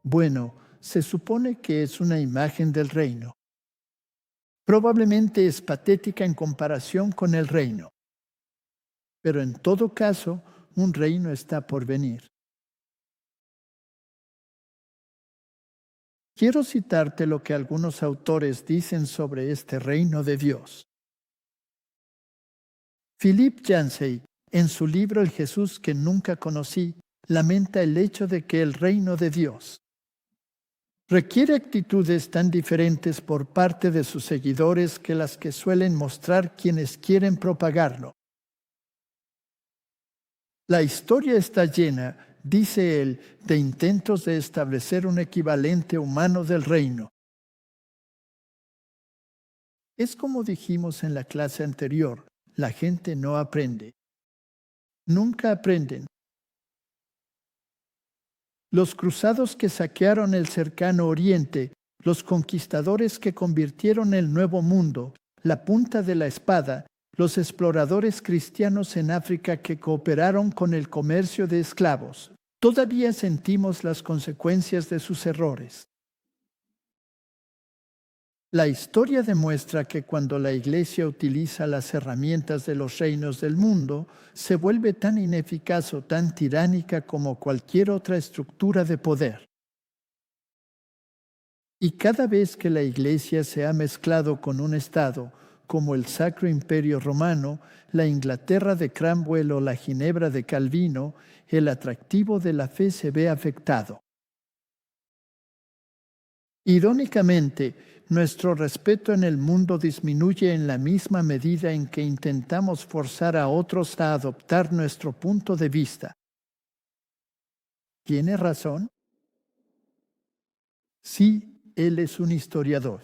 Bueno, se supone que es una imagen del reino. Probablemente es patética en comparación con el reino, pero en todo caso, un reino está por venir. Quiero citarte lo que algunos autores dicen sobre este reino de Dios. Philippe Yancey, en su libro El Jesús que nunca conocí, lamenta el hecho de que el reino de Dios requiere actitudes tan diferentes por parte de sus seguidores que las que suelen mostrar quienes quieren propagarlo. La historia está llena, dice él, de intentos de establecer un equivalente humano del reino. Es como dijimos en la clase anterior, la gente no aprende. Nunca aprenden. Los cruzados que saquearon el cercano Oriente, los conquistadores que convirtieron el Nuevo Mundo, la punta de la espada, los exploradores cristianos en África que cooperaron con el comercio de esclavos. Todavía sentimos las consecuencias de sus errores. La historia demuestra que cuando la Iglesia utiliza las herramientas de los reinos del mundo, se vuelve tan ineficaz o tan tiránica como cualquier otra estructura de poder. Y cada vez que la Iglesia se ha mezclado con un Estado, como el Sacro Imperio Romano, la Inglaterra de Cromwell o la Ginebra de Calvino, el atractivo de la fe se ve afectado. Irónicamente, nuestro respeto en el mundo disminuye en la misma medida en que intentamos forzar a otros a adoptar nuestro punto de vista. ¿Tiene razón? Sí, él es un historiador.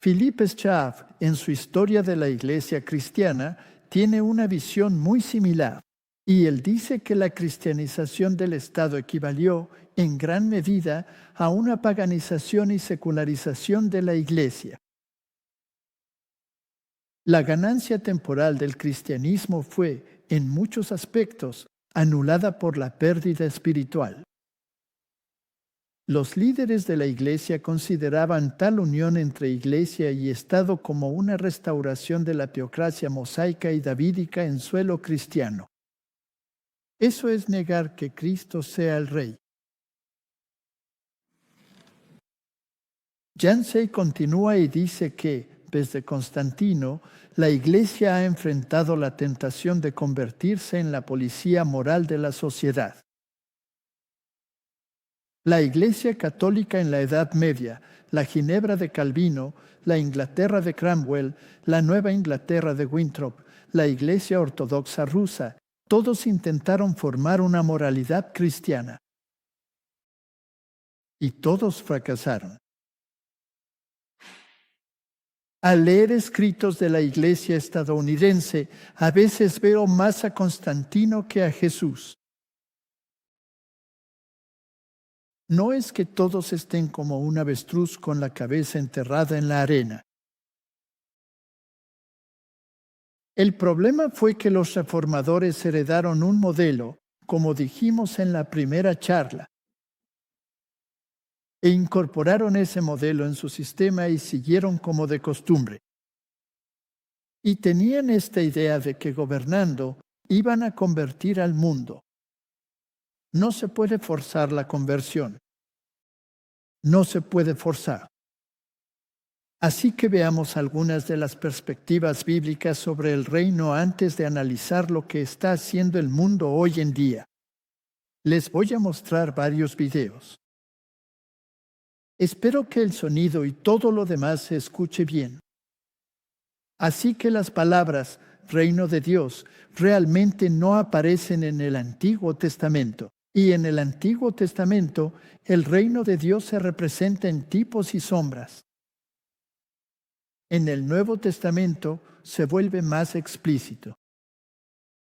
Philippe Schaff, en su Historia de la Iglesia Cristiana, tiene una visión muy similar. Y él dice que la cristianización del Estado equivalió en gran medida a una paganización y secularización de la Iglesia. La ganancia temporal del cristianismo fue, en muchos aspectos, anulada por la pérdida espiritual. Los líderes de la Iglesia consideraban tal unión entre Iglesia y Estado como una restauración de la teocracia mosaica y davídica en suelo cristiano. Eso es negar que Cristo sea el Rey. Yancey continúa y dice que, desde Constantino, la Iglesia ha enfrentado la tentación de convertirse en la policía moral de la sociedad. La Iglesia católica en la Edad Media, la Ginebra de Calvino, la Inglaterra de Cromwell, la Nueva Inglaterra de Winthrop, la Iglesia ortodoxa rusa, todos intentaron formar una moralidad cristiana. Y todos fracasaron. Al leer escritos de la Iglesia estadounidense, a veces veo más a Constantino que a Jesús. No es que todos estén como un avestruz con la cabeza enterrada en la arena. El problema fue que los reformadores heredaron un modelo, como dijimos en la primera charla, e incorporaron ese modelo en su sistema y siguieron como de costumbre. Y tenían esta idea de que gobernando iban a convertir al mundo. No se puede forzar la conversión. No se puede forzar. Así que veamos algunas de las perspectivas bíblicas sobre el reino antes de analizar lo que está haciendo el mundo hoy en día. Les voy a mostrar varios videos. Espero que el sonido y todo lo demás se escuche bien. Así que las palabras reino de Dios realmente no aparecen en el Antiguo Testamento. Y en el Antiguo Testamento, el reino de Dios se representa en tipos y sombras. En el Nuevo Testamento se vuelve más explícito.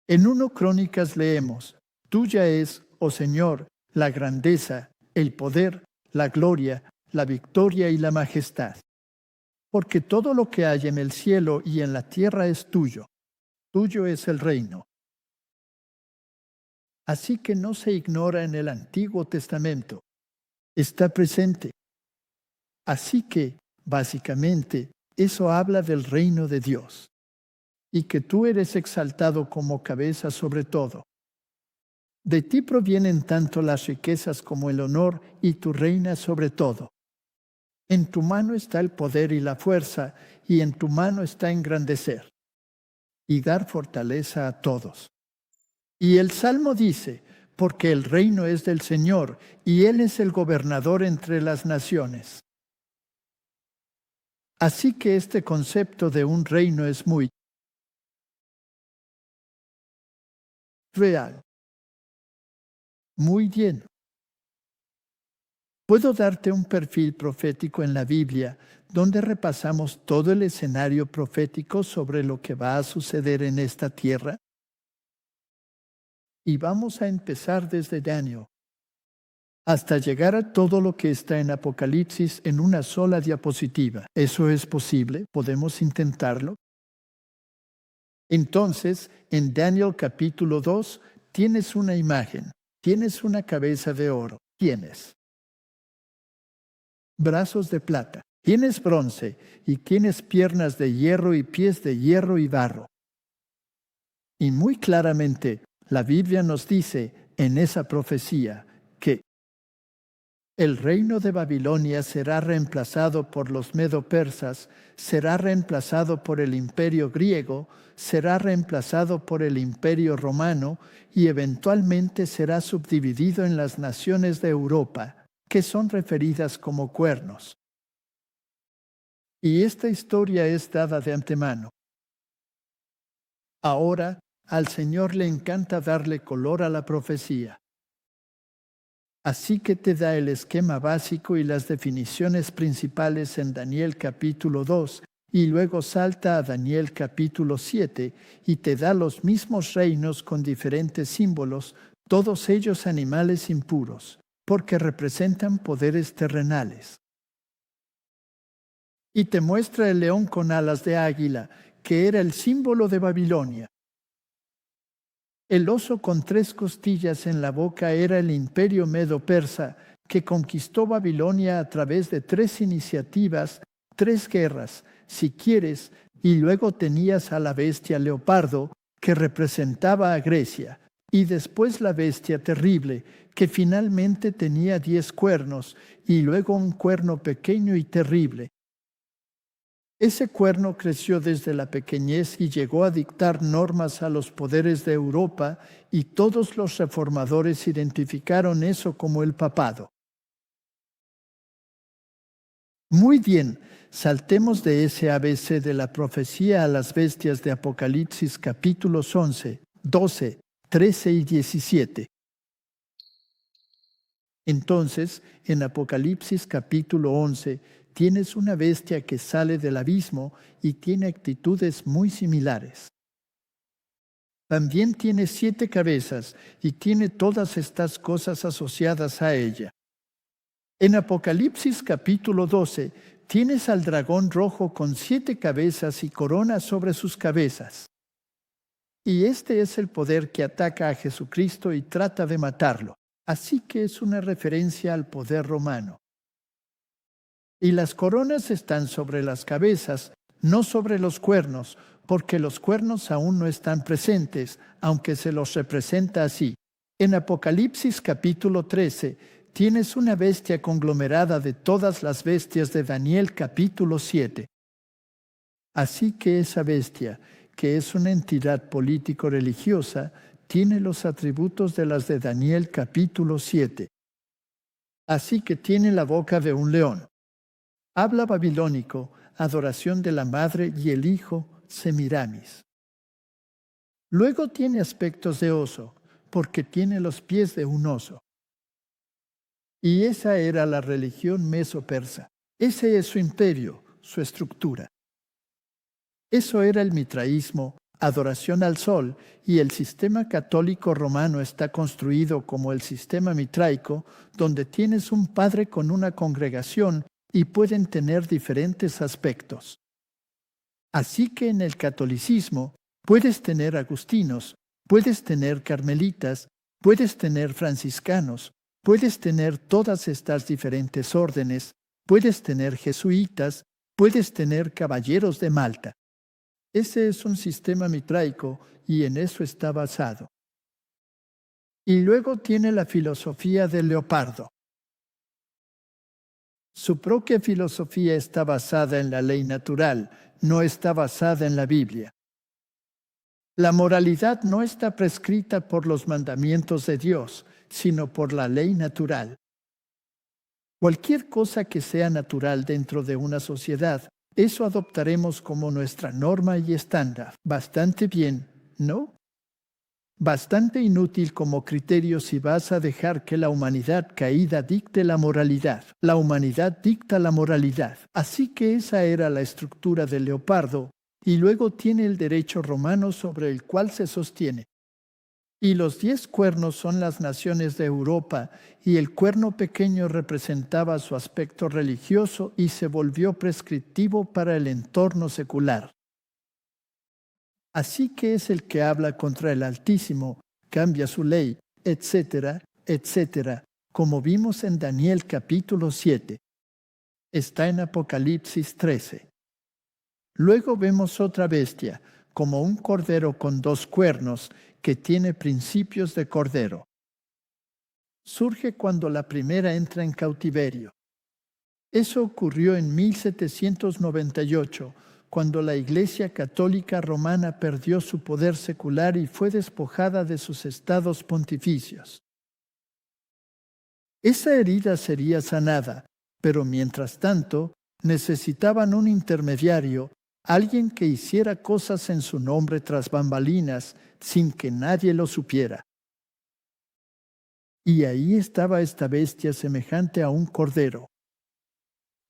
En 1 Crónicas leemos, tuya es, oh Señor, la grandeza, el poder, la gloria, la victoria y la majestad. Porque todo lo que hay en el cielo y en la tierra es tuyo. Tuyo es el reino. Así que no se ignora en el Antiguo Testamento. Está presente. Así que, básicamente, eso habla del reino de Dios y que tú eres exaltado como cabeza sobre todo. De ti provienen tanto las riquezas como el honor y tú reinas sobre todo. En tu mano está el poder y la fuerza y en tu mano está engrandecer y dar fortaleza a todos. Y el Salmo dice, porque el reino es del Señor y Él es el gobernador entre las naciones. Así que este concepto de un reino es muy real, muy lleno. Puedo darte un perfil profético en la Biblia donde repasamos todo el escenario profético sobre lo que va a suceder en esta tierra. Y vamos a empezar desde Daniel hasta llegar a todo lo que está en Apocalipsis en una sola diapositiva. ¿Eso es posible? ¿Podemos intentarlo? Entonces, en Daniel capítulo 2, tienes una imagen, tienes una cabeza de oro, tienes brazos de plata, tienes bronce y tienes piernas de hierro y pies de hierro y barro. Y muy claramente, la Biblia nos dice en esa profecía que el reino de Babilonia será reemplazado por los medo-persas, será reemplazado por el imperio griego, será reemplazado por el imperio romano y eventualmente será subdividido en las naciones de Europa, que son referidas como cuernos. Y esta historia es dada de antemano. Ahora, al Señor le encanta darle color a la profecía. Así que te da el esquema básico y las definiciones principales en Daniel capítulo 2 y luego salta a Daniel capítulo 7 y te da los mismos reinos con diferentes símbolos, todos ellos animales impuros, porque representan poderes terrenales. Y te muestra el león con alas de águila, que era el símbolo de Babilonia. El oso con 3 costillas en la boca era el imperio medo-persa, que conquistó Babilonia a través de 3 iniciativas, 3 guerras, si quieres, y luego tenías a la bestia leopardo, que representaba a Grecia, y después la bestia terrible, que finalmente tenía 10 cuernos, y luego un cuerno pequeño y terrible. Ese cuerno creció desde la pequeñez y llegó a dictar normas a los poderes de Europa y todos los reformadores identificaron eso como el papado. Muy bien, saltemos de ese ABC de la profecía a las bestias de Apocalipsis capítulos 11, 12, 13 y 17. Entonces, en Apocalipsis capítulo 11, tienes una bestia que sale del abismo y tiene actitudes muy similares. También tiene 7 cabezas y tiene todas estas cosas asociadas a ella. En Apocalipsis capítulo 12, tienes al dragón rojo con 7 cabezas y coronas sobre sus cabezas. Y este es el poder que ataca a Jesucristo y trata de matarlo. Así que es una referencia al poder romano. Y las coronas están sobre las cabezas, no sobre los cuernos, porque los cuernos aún no están presentes, aunque se los representa así. En Apocalipsis capítulo 13, tienes una bestia conglomerada de todas las bestias de Daniel capítulo 7. Así que esa bestia, que es una entidad político-religiosa, tiene los atributos de las de Daniel capítulo 7. Así que tiene la boca de un león. Habla babilónico, adoración de la madre y el hijo, Semiramis. Luego tiene aspectos de oso, porque tiene los pies de un oso. Y esa era la religión meso-persa. Ese es su imperio, su estructura. Eso era el mitraísmo, adoración al sol, y el sistema católico romano está construido como el sistema mitraico, donde tienes un padre con una congregación y pueden tener diferentes aspectos. Así que en el catolicismo puedes tener agustinos, puedes tener carmelitas, Puedes tener franciscanos, puedes tener todas estas diferentes órdenes, puedes tener jesuitas, puedes tener caballeros de Malta. Ese es un sistema mitraico y en eso está basado. Y luego tiene la filosofía del leopardo. Su propia filosofía está basada en la ley natural, no está basada en la Biblia. La moralidad no está prescrita por los mandamientos de Dios, sino por la ley natural. Cualquier cosa que sea natural dentro de una sociedad, eso adoptaremos como nuestra norma y estándar. Bastante bien, ¿no? Bastante inútil como criterio si vas a dejar que la humanidad caída dicte la moralidad. La humanidad dicta la moralidad. Así que esa era la estructura del leopardo, y luego tiene el derecho romano sobre el cual se sostiene. Y los 10 cuernos son las naciones de Europa, y el cuerno pequeño representaba su aspecto religioso y se volvió prescriptivo para el entorno secular. Así que es el que habla contra el Altísimo, cambia su ley, etcétera, etcétera, como vimos en Daniel capítulo 7. Está en Apocalipsis 13. Luego vemos otra bestia, como un cordero con 2 cuernos, que tiene principios de cordero. Surge cuando la primera entra en cautiverio. Eso ocurrió en 1798, cuando la Iglesia Católica Romana perdió su poder secular y fue despojada de sus estados pontificios. Esa herida sería sanada, pero mientras tanto necesitaban un intermediario, alguien que hiciera cosas en su nombre tras bambalinas sin que nadie lo supiera. Y ahí estaba esta bestia semejante a un cordero.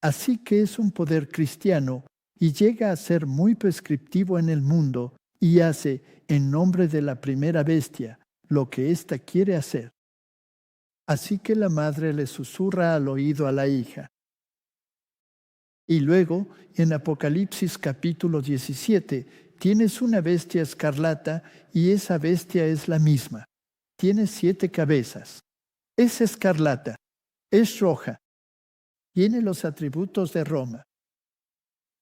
Así que es un poder cristiano y llega a ser muy prescriptivo en el mundo y hace, en nombre de la primera bestia, lo que ésta quiere hacer. Así que la madre le susurra al oído a la hija. Y luego, en Apocalipsis capítulo 17, tienes una bestia escarlata y esa bestia es la misma. Tiene 7 cabezas. Es escarlata, es roja, tiene los atributos de Roma.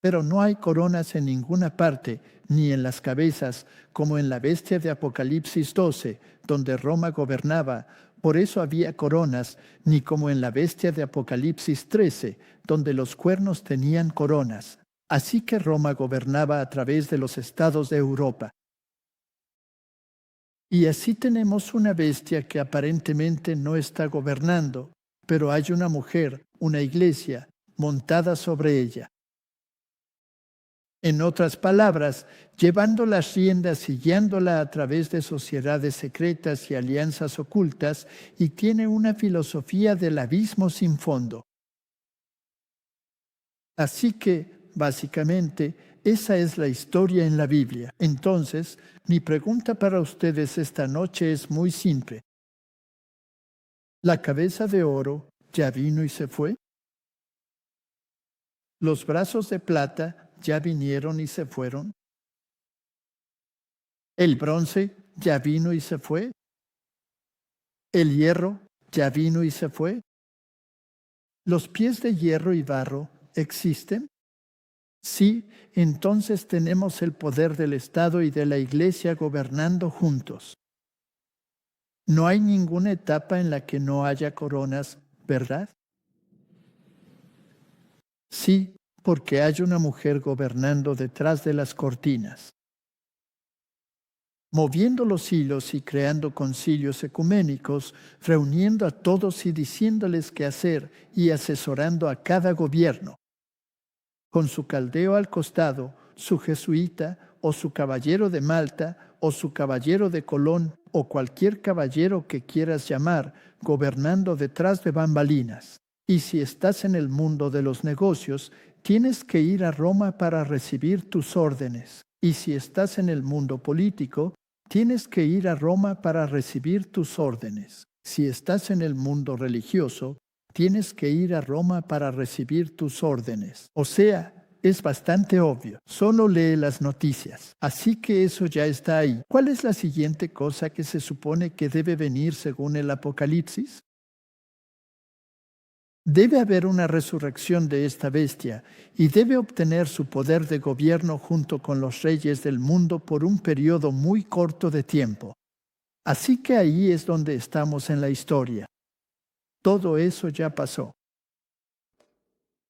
Pero no hay coronas en ninguna parte, ni en las cabezas, como en la bestia de Apocalipsis 12, donde Roma gobernaba. Por eso había coronas, ni como en la bestia de Apocalipsis 13, donde los cuernos tenían coronas. Así que Roma gobernaba a través de los estados de Europa. Y así tenemos una bestia que aparentemente no está gobernando, pero hay una mujer, una iglesia, montada sobre ella. En otras palabras, llevando las riendas y guiándola a través de sociedades secretas y alianzas ocultas, y tiene una filosofía del abismo sin fondo. Así que, básicamente, esa es la historia en la Biblia. Entonces, mi pregunta para ustedes esta noche es muy simple. ¿La cabeza de oro ya vino y se fue? ¿Los brazos de plata ya vinieron y se fueron? ¿El bronce ya vino y se fue? ¿El hierro ya vino y se fue? ¿Los pies de hierro y barro existen? Sí, entonces tenemos el poder del Estado y de la Iglesia gobernando juntos. No hay ninguna etapa en la que no haya coronas, ¿verdad? Sí, porque hay una mujer gobernando detrás de las cortinas. Moviendo los hilos y creando concilios ecuménicos, reuniendo a todos y diciéndoles qué hacer y asesorando a cada gobierno. Con su caldeo al costado, su jesuita o su caballero de Malta o su caballero de Colón o cualquier caballero que quieras llamar, gobernando detrás de bambalinas. Y si estás en el mundo de los negocios, tienes que ir a Roma para recibir tus órdenes. Y si estás en el mundo político, tienes que ir a Roma para recibir tus órdenes. Si estás en el mundo religioso, tienes que ir a Roma para recibir tus órdenes. O sea, Es bastante obvio. Solo lee las noticias. Así que eso ya está ahí. ¿Cuál es la siguiente cosa que se supone que debe venir según el Apocalipsis? Debe haber una resurrección de esta bestia y debe obtener su poder de gobierno junto con los reyes del mundo por un periodo muy corto de tiempo. Así que ahí es donde estamos en la historia. Todo eso ya pasó.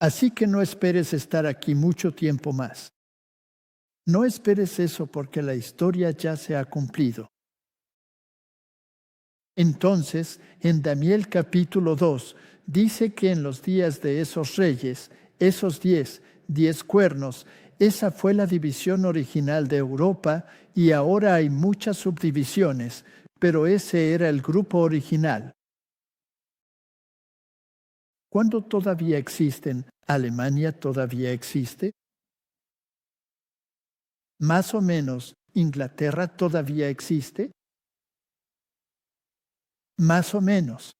Así que no esperes estar aquí mucho tiempo más. No esperes eso porque la historia ya se ha cumplido. Entonces, en Daniel capítulo 2, dice que en los días de esos reyes, esos 10 cuernos, esa fue la división original de Europa y ahora hay muchas subdivisiones, pero ese era el grupo original. ¿Cuándo todavía existen? ¿Alemania todavía existe? Más o menos, ¿Inglaterra todavía existe? Más o menos.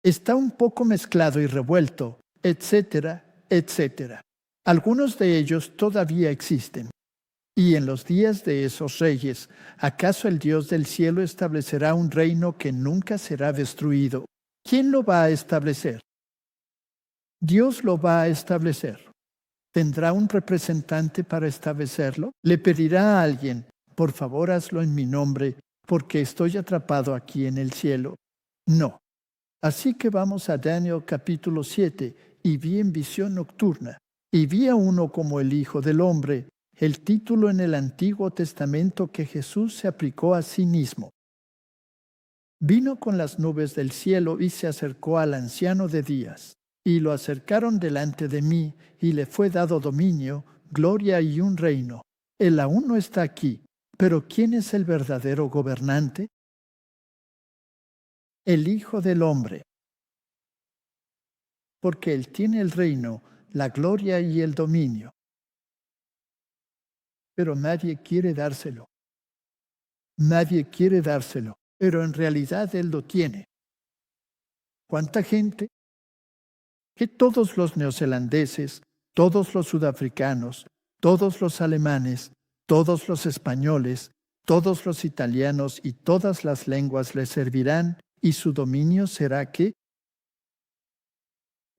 Está un poco mezclado y revuelto, etcétera, etcétera. Algunos de ellos todavía existen. Y en los días de esos reyes, ¿acaso el Dios del cielo establecerá un reino que nunca será destruido? ¿Quién lo va a establecer? Dios lo va a establecer. ¿Tendrá un representante para establecerlo? ¿Le pedirá a alguien, por favor hazlo en mi nombre, porque estoy atrapado aquí en el cielo? No. Así que vamos a Daniel capítulo 7, y vi en visión nocturna, y vi a uno como el Hijo del Hombre, el título en el Antiguo Testamento que Jesús se aplicó a sí mismo. Vino con las nubes del cielo y se acercó al anciano de días. Y lo acercaron delante de mí, y le fue dado dominio, gloria y un reino. Él aún no está aquí, pero ¿quién es el verdadero gobernante? El Hijo del Hombre, porque Él tiene el reino, la gloria y el dominio. Pero nadie quiere dárselo. Nadie quiere dárselo, pero en realidad Él lo tiene. ¿Cuánta gente? Que todos los neozelandeses, todos los sudafricanos, todos los alemanes, todos los españoles, todos los italianos y todas las lenguas le servirán, y su dominio será ¿qué?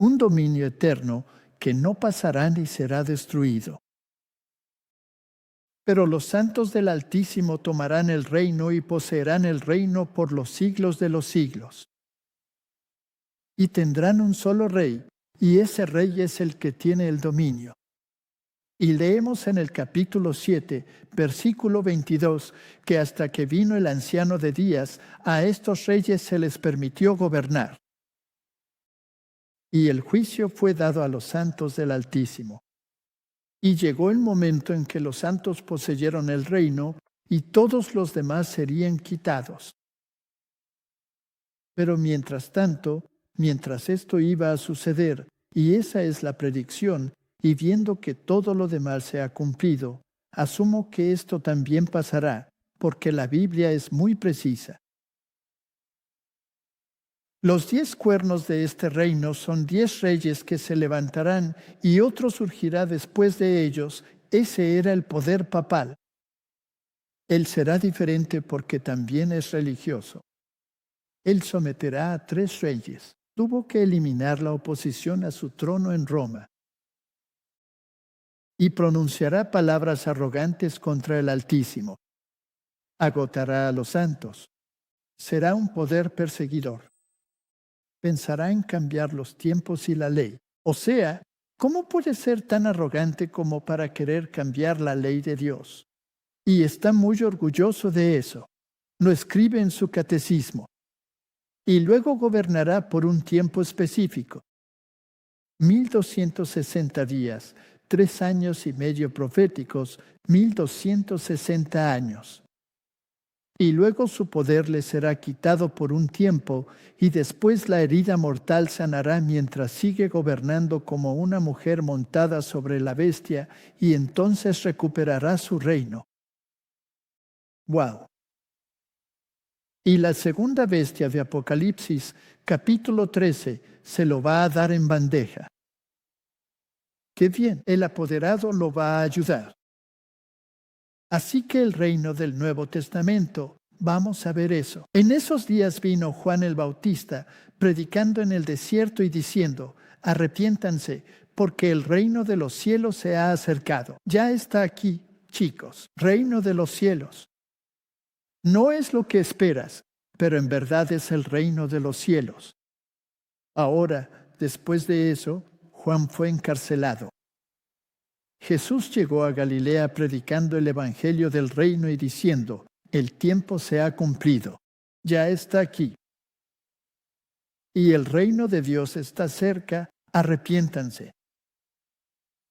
Un dominio eterno que no pasará ni será destruido. Pero los santos del Altísimo tomarán el reino y poseerán el reino por los siglos de los siglos. Y tendrán un solo rey, y ese rey es el que tiene el dominio. Y leemos en el capítulo 7, versículo 22, que hasta que vino el anciano de días, a estos reyes se les permitió gobernar. Y el juicio fue dado a los santos del Altísimo. Y llegó el momento en que los santos poseyeron el reino, y todos los demás serían quitados. Pero mientras tanto, mientras esto iba a suceder, y esa es la predicción, y viendo que todo lo demás se ha cumplido, asumo que esto también pasará, porque la Biblia es muy precisa. Los 10 cuernos de este reino son 10 reyes que se levantarán, y otro surgirá después de ellos. Ese era el poder papal. Él será diferente porque también es religioso. Él someterá a 3 reyes. Tuvo que eliminar la oposición a su trono en Roma. Y pronunciará palabras arrogantes contra el Altísimo. Agotará a los santos. Será un poder perseguidor. Pensará en cambiar los tiempos y la ley. O sea, ¿cómo puede ser tan arrogante como para querer cambiar la ley de Dios? Y está muy orgulloso de eso. Lo escribe en su catecismo. Y luego gobernará por un tiempo específico. 1260 días, 3 años y medio proféticos, 1260 años. Y luego su poder le será quitado por un tiempo, y después la herida mortal sanará mientras sigue gobernando como una mujer montada sobre la bestia, y entonces recuperará su reino. ¡Wow! Y la segunda bestia de Apocalipsis, capítulo 13, se lo va a dar en bandeja. Qué bien, el apoderado lo va a ayudar. Así que el reino del Nuevo Testamento, vamos a ver eso. En esos días vino Juan el Bautista, predicando en el desierto y diciendo, arrepiéntanse, porque el reino de los cielos se ha acercado. Ya está aquí, chicos, reino de los cielos. No es lo que esperas, pero en verdad es el reino de los cielos. Ahora, después de eso, Juan fue encarcelado. Jesús llegó a Galilea predicando el evangelio del reino y diciendo, el tiempo se ha cumplido, ya está aquí. Y el reino de Dios está cerca, arrepiéntanse.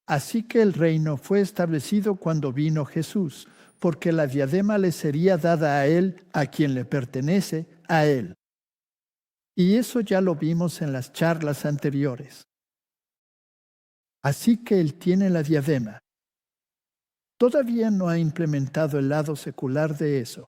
Así que el reino fue establecido cuando vino Jesús, porque la diadema le sería dada a él, a quien le pertenece, a él. Y eso ya lo vimos en las charlas anteriores. Así que él tiene la diadema. Todavía no ha implementado el lado secular de eso.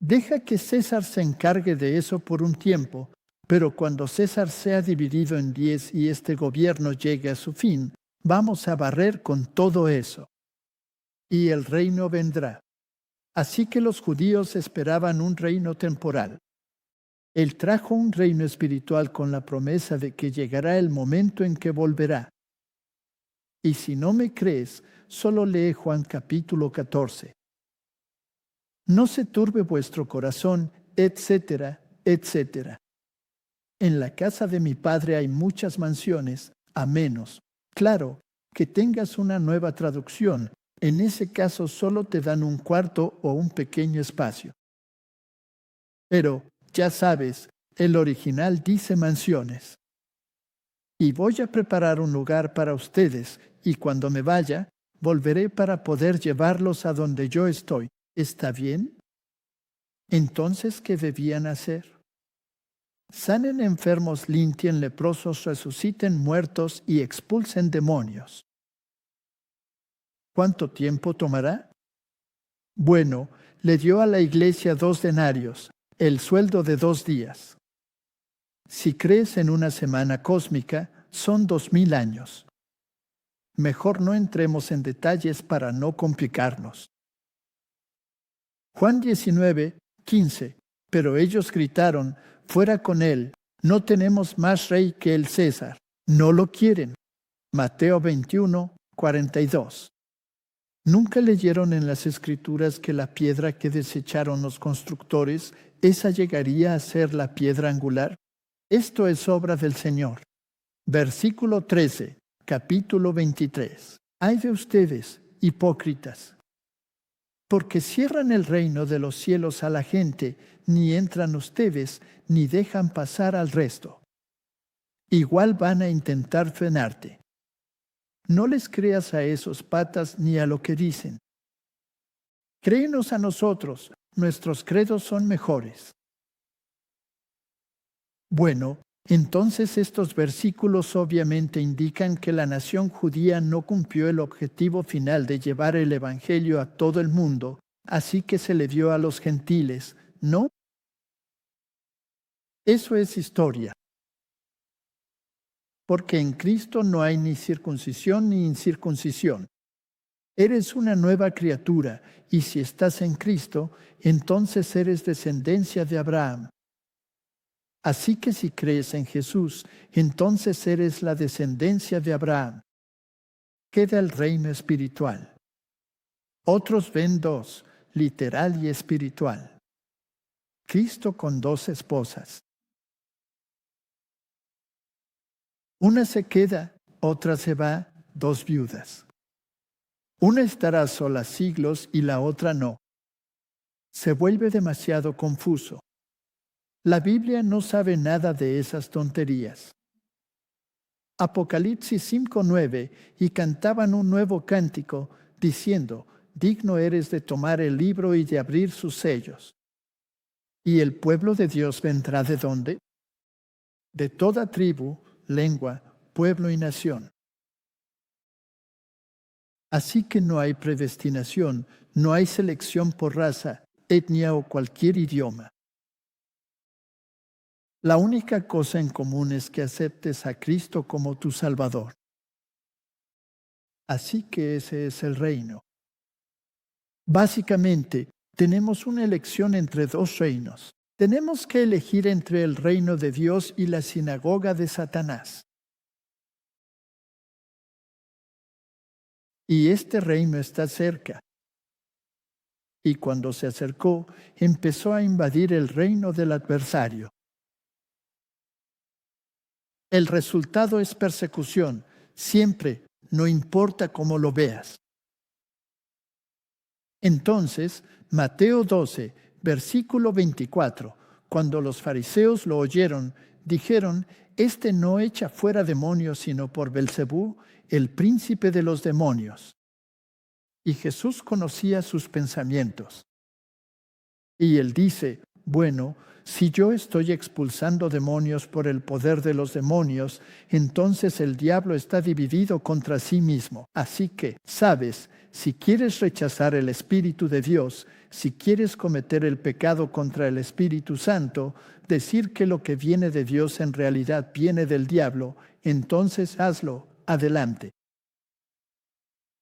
Deja que César se encargue de eso por un tiempo, pero cuando César sea dividido en 10 y este gobierno llegue a su fin, vamos a barrer con todo eso. Y el reino vendrá. Así que los judíos esperaban un reino temporal. Él trajo un reino espiritual con la promesa de que llegará el momento en que volverá. Y si no me crees, solo lee Juan capítulo 14. No se turbe vuestro corazón, etcétera, etcétera. En la casa de mi Padre hay muchas mansiones, a menos, claro, que tengas una nueva traducción. En ese caso solo te dan un cuarto o un pequeño espacio. Pero, ya sabes, el original dice mansiones. Y voy a preparar un lugar para ustedes, y cuando me vaya, volveré para poder llevarlos a donde yo estoy. ¿Está bien? Entonces, ¿qué debían hacer? Sanen enfermos, limpien leprosos, resuciten muertos y expulsen demonios. ¿Cuánto tiempo tomará? Bueno, le dio a la iglesia 2 denarios, el sueldo de 2 días. Si crees en una semana cósmica, son 2000 años. Mejor no entremos en detalles para no complicarnos. Juan 19, 15. Pero ellos gritaron, fuera con él, no tenemos más rey que el César. No lo quieren. Mateo 21, 42. ¿Nunca leyeron en las Escrituras que la piedra que desecharon los constructores, esa llegaría a ser la piedra angular? Esto es obra del Señor. Versículo 13, capítulo 23. Ay de ustedes, hipócritas, porque cierran el reino de los cielos a la gente, ni entran ustedes, ni dejan pasar al resto. Igual van a intentar frenarte. No les creas a esos patas ni a lo que dicen. Créenos a nosotros, nuestros credos son mejores. Bueno, entonces estos versículos obviamente indican que la nación judía no cumplió el objetivo final de llevar el evangelio a todo el mundo, así que se le dio a los gentiles, ¿no? Eso es historia. Porque en Cristo no hay ni circuncisión ni incircuncisión. Eres una nueva criatura, y si estás en Cristo, entonces eres descendencia de Abraham. Así que si crees en Jesús, entonces eres la descendencia de Abraham. Queda el reino espiritual. Otros ven 2, literal y espiritual. Cristo con 2 esposas. Una se queda, otra se va, 2 viudas. Una estará sola siglos y la otra no. Se vuelve demasiado confuso. La Biblia no sabe nada de esas tonterías. Apocalipsis 5:9, y cantaban un nuevo cántico, diciendo, digno eres de tomar el libro y de abrir sus sellos. ¿Y el pueblo de Dios vendrá de dónde? De toda tribu, lengua, pueblo y nación. Así que no hay predestinación, no hay selección por raza, etnia o cualquier idioma. La única cosa en común es que aceptes a Cristo como tu Salvador. Así que ese es el reino. Básicamente, tenemos una elección entre dos reinos. Tenemos que elegir entre el reino de Dios y la sinagoga de Satanás. Y este reino está cerca. Y cuando se acercó, empezó a invadir el reino del adversario. El resultado es persecución, siempre, no importa cómo lo veas. Entonces, Mateo 12, versículo 24, cuando los fariseos lo oyeron, dijeron: «Este no echa fuera demonios sino por Belcebú, el príncipe de los demonios». Y Jesús conocía sus pensamientos. Y él dice: «Bueno, si yo estoy expulsando demonios por el poder de los demonios, entonces el diablo está dividido contra sí mismo. Así que, sabes, si quieres rechazar el Espíritu de Dios, si quieres cometer el pecado contra el Espíritu Santo, decir que lo que viene de Dios en realidad viene del diablo, entonces hazlo, adelante».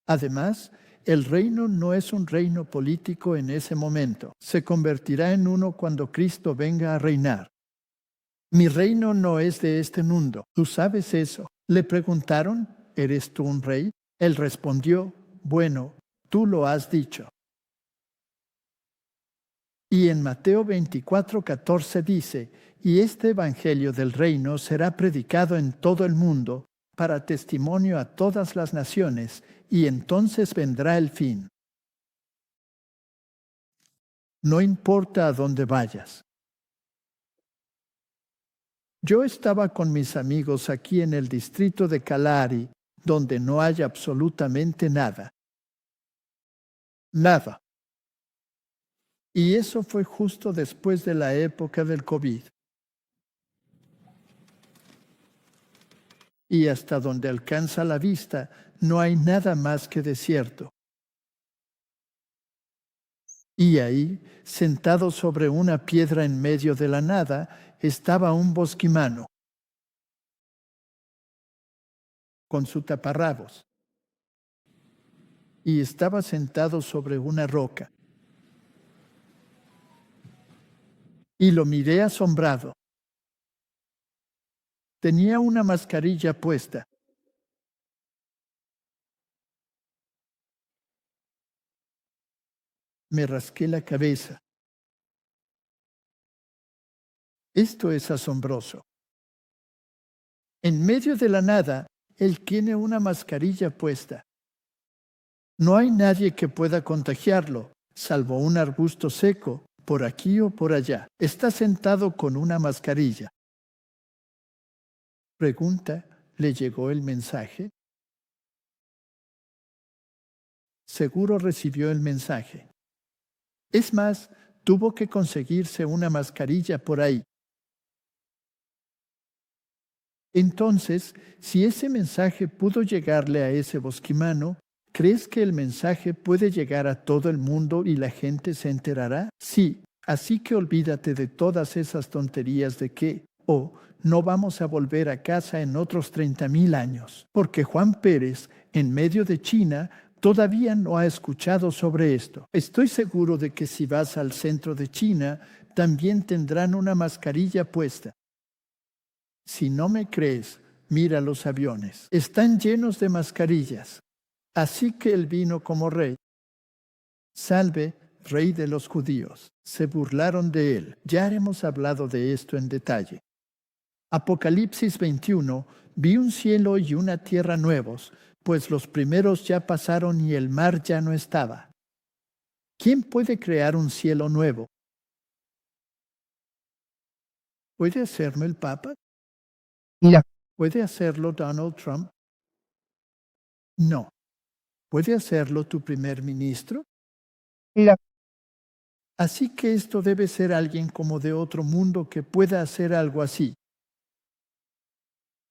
Además, el reino no es un reino político en ese momento. Se convertirá en uno cuando Cristo venga a reinar. «Mi reino no es de este mundo. ¿Tú sabes eso?». Le preguntaron: «¿Eres tú un rey?». Él respondió: «Bueno, tú lo has dicho». Y en Mateo 24:14 dice: «Y este evangelio del reino será predicado en todo el mundo para testimonio a todas las naciones, y entonces vendrá el fin». No importa a dónde vayas. Yo estaba con mis amigos aquí en el distrito de Calari, donde no hay absolutamente nada. Nada. Y eso fue justo después de la época del COVID. Y hasta donde alcanza la vista, no hay nada más que desierto. Y ahí, sentado sobre una piedra en medio de la nada, estaba un bosquimano con su taparrabos. Y estaba sentado sobre una roca. Y lo miré asombrado. Tenía una mascarilla puesta. Me rasqué la cabeza. Esto es asombroso. En medio de la nada, él tiene una mascarilla puesta. No hay nadie que pueda contagiarlo, salvo un arbusto seco, por aquí o por allá. Está sentado con una mascarilla. Pregunta: ¿le llegó el mensaje? Seguro recibió el mensaje. Es más, tuvo que conseguirse una mascarilla por ahí. Entonces, si ese mensaje pudo llegarle a ese bosquimano, ¿crees que el mensaje puede llegar a todo el mundo y la gente se enterará? Sí, así que olvídate de todas esas tonterías de que, no vamos a volver a casa en otros 30,000 años, porque Juan Pérez, en medio de China, todavía no ha escuchado sobre esto. Estoy seguro de que si vas al centro de China, también tendrán una mascarilla puesta. Si no me crees, mira los aviones. Están llenos de mascarillas. Así que él vino como rey. Salve, rey de los judíos. Se burlaron de él. Ya hemos hablado de esto en detalle. Apocalipsis 21. Vi un cielo y una tierra nuevos, pues los primeros ya pasaron y el mar ya no estaba. ¿Quién puede crear un cielo nuevo? ¿Puede hacerlo el Papa? No, ¿Puede hacerlo Donald Trump? No. ¿Puede hacerlo tu primer ministro? no, Así que esto debe ser alguien como de otro mundo que pueda hacer algo así.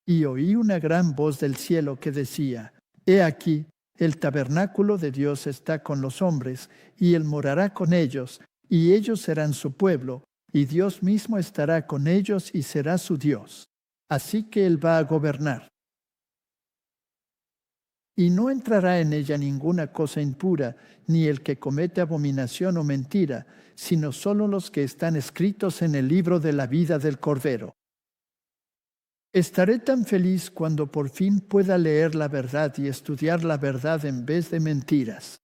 Y oí una gran voz del cielo que decía: «He aquí, el tabernáculo de Dios está con los hombres, y él morará con ellos, y ellos serán su pueblo, y Dios mismo estará con ellos y será su Dios. Así que él va a gobernar». y no entrará en ella ninguna cosa impura, ni el que comete abominación o mentira, sino solo los que están escritos en el libro de la vida del Cordero. Estaré tan feliz cuando por fin pueda leer la verdad y estudiar la verdad en vez de mentiras.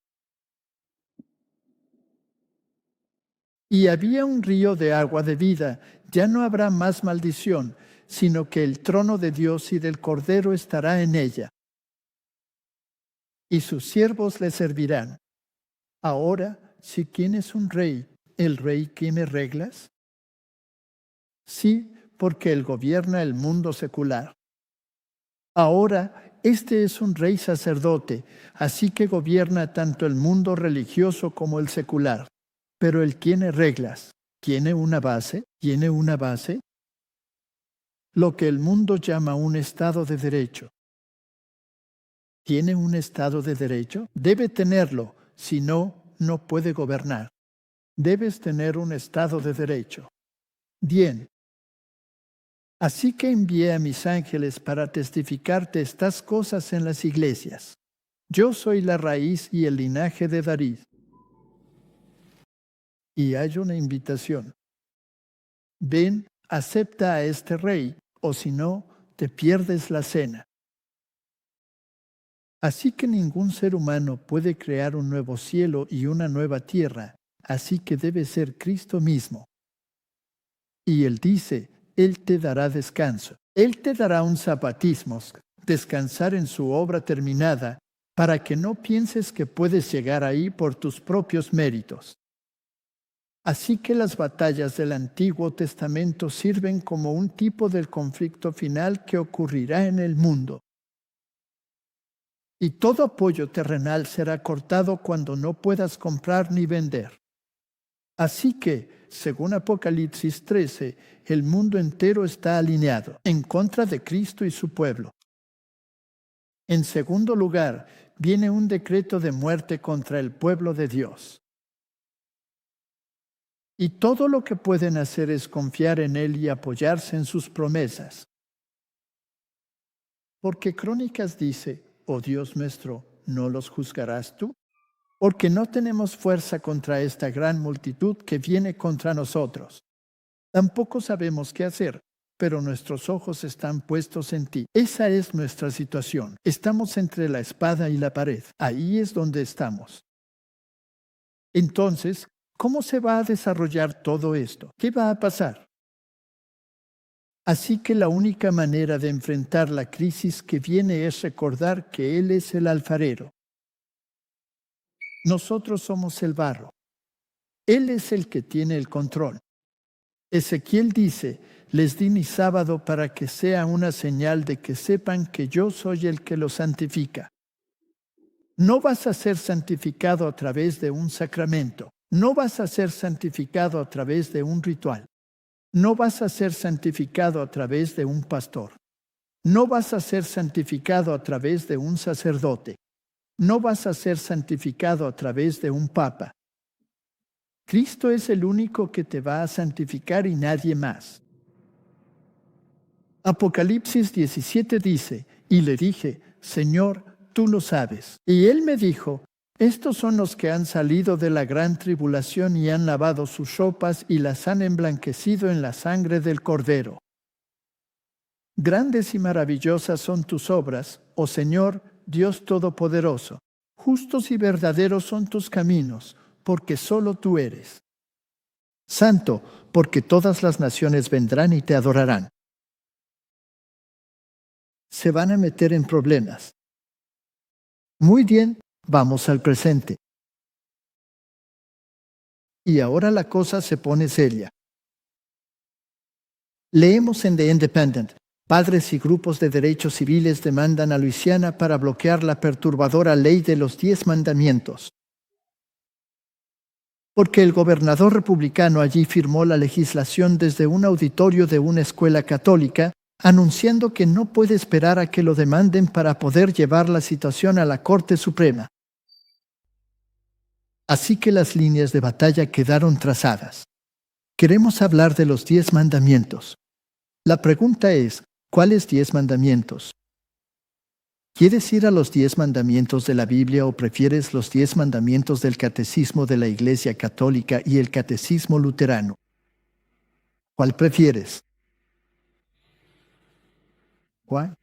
Y había un río de agua de vida, ya no habrá más maldición, sino que el trono de Dios y del Cordero estará en ella, y sus siervos le servirán. Ahora, si quién es un rey, ¿el rey tiene reglas? Sí, porque él gobierna el mundo secular. Ahora, este es un rey sacerdote, así que gobierna tanto el mundo religioso como el secular. Pero él tiene reglas. ¿Tiene una base? ¿Tiene una base? Lo que el mundo llama un Estado de Derecho. ¿Tiene un Estado de Derecho? Debe tenerlo, si no, no puede gobernar. Debes tener un Estado de Derecho. Bien. Así que envié a mis ángeles para testificarte estas cosas en las iglesias. Yo soy la raíz y el linaje de David. Y hay una invitación. Ven, acepta a este rey, o si no, te pierdes la cena. Así que ningún ser humano puede crear un nuevo cielo y una nueva tierra, así que debe ser Cristo mismo. Y Él dice, Él te dará descanso. Él te dará un zapatismo, descansar en su obra terminada, para que no pienses que puedes llegar ahí por tus propios méritos. Así que las batallas del Antiguo Testamento sirven como un tipo del conflicto final que ocurrirá en el mundo. Y todo apoyo terrenal será cortado cuando no puedas comprar ni vender. Así que, según Apocalipsis 13, el mundo entero está alineado en contra de Cristo y su pueblo. En segundo lugar, viene un decreto de muerte contra el pueblo de Dios. Y todo lo que pueden hacer es confiar en Él y apoyarse en sus promesas. Porque Crónicas dice, oh Dios nuestro, ¿no los juzgarás tú? Porque no tenemos fuerza contra esta gran multitud que viene contra nosotros. Tampoco sabemos qué hacer, pero nuestros ojos están puestos en ti. Esa es nuestra situación. Estamos entre la espada y la pared. Ahí es donde estamos. Entonces, ¿cómo se va a desarrollar todo esto? ¿Qué va a pasar? Así que la única manera de enfrentar la crisis que viene es recordar que Él es el alfarero. Nosotros somos el barro. Él es el que tiene el control. Ezequiel dice, les di mi sábado para que sea una señal de que sepan que yo soy el que los santifica. No vas a ser santificado a través de un sacramento. No vas a ser santificado a través de un ritual. No vas a ser santificado a través de un pastor. No vas a ser santificado a través de un sacerdote. No vas a ser santificado a través de un papa. Cristo es el único que te va a santificar y nadie más. Apocalipsis 17 dice, y le dije, Señor, tú lo sabes. Y Él me dijo, estos son los que han salido de la gran tribulación y han lavado sus ropas y las han emblanquecido en la sangre del Cordero. Grandes y maravillosas son tus obras, oh Señor, Dios Todopoderoso. Justos y verdaderos son tus caminos, porque solo tú eres. Santo, porque todas las naciones vendrán y te adorarán. Se van a meter en problemas. Muy bien, vamos al presente. Y ahora la cosa se pone seria. Leemos en The Independent, padres y grupos de derechos civiles demandan a Luisiana para bloquear la perturbadora ley de los 10 mandamientos. Porque el gobernador republicano allí firmó la legislación desde un auditorio de una escuela católica, anunciando que no puede esperar a que lo demanden para poder llevar la situación a la Corte Suprema. Así que las líneas de batalla quedaron trazadas. Queremos hablar de los 10 mandamientos. La pregunta es, ¿cuáles 10 mandamientos? ¿Quieres ir a los 10 mandamientos de la Biblia o prefieres los 10 mandamientos del Catecismo de la Iglesia Católica y el Catecismo Luterano? ¿Cuál prefieres? ¿Cuál?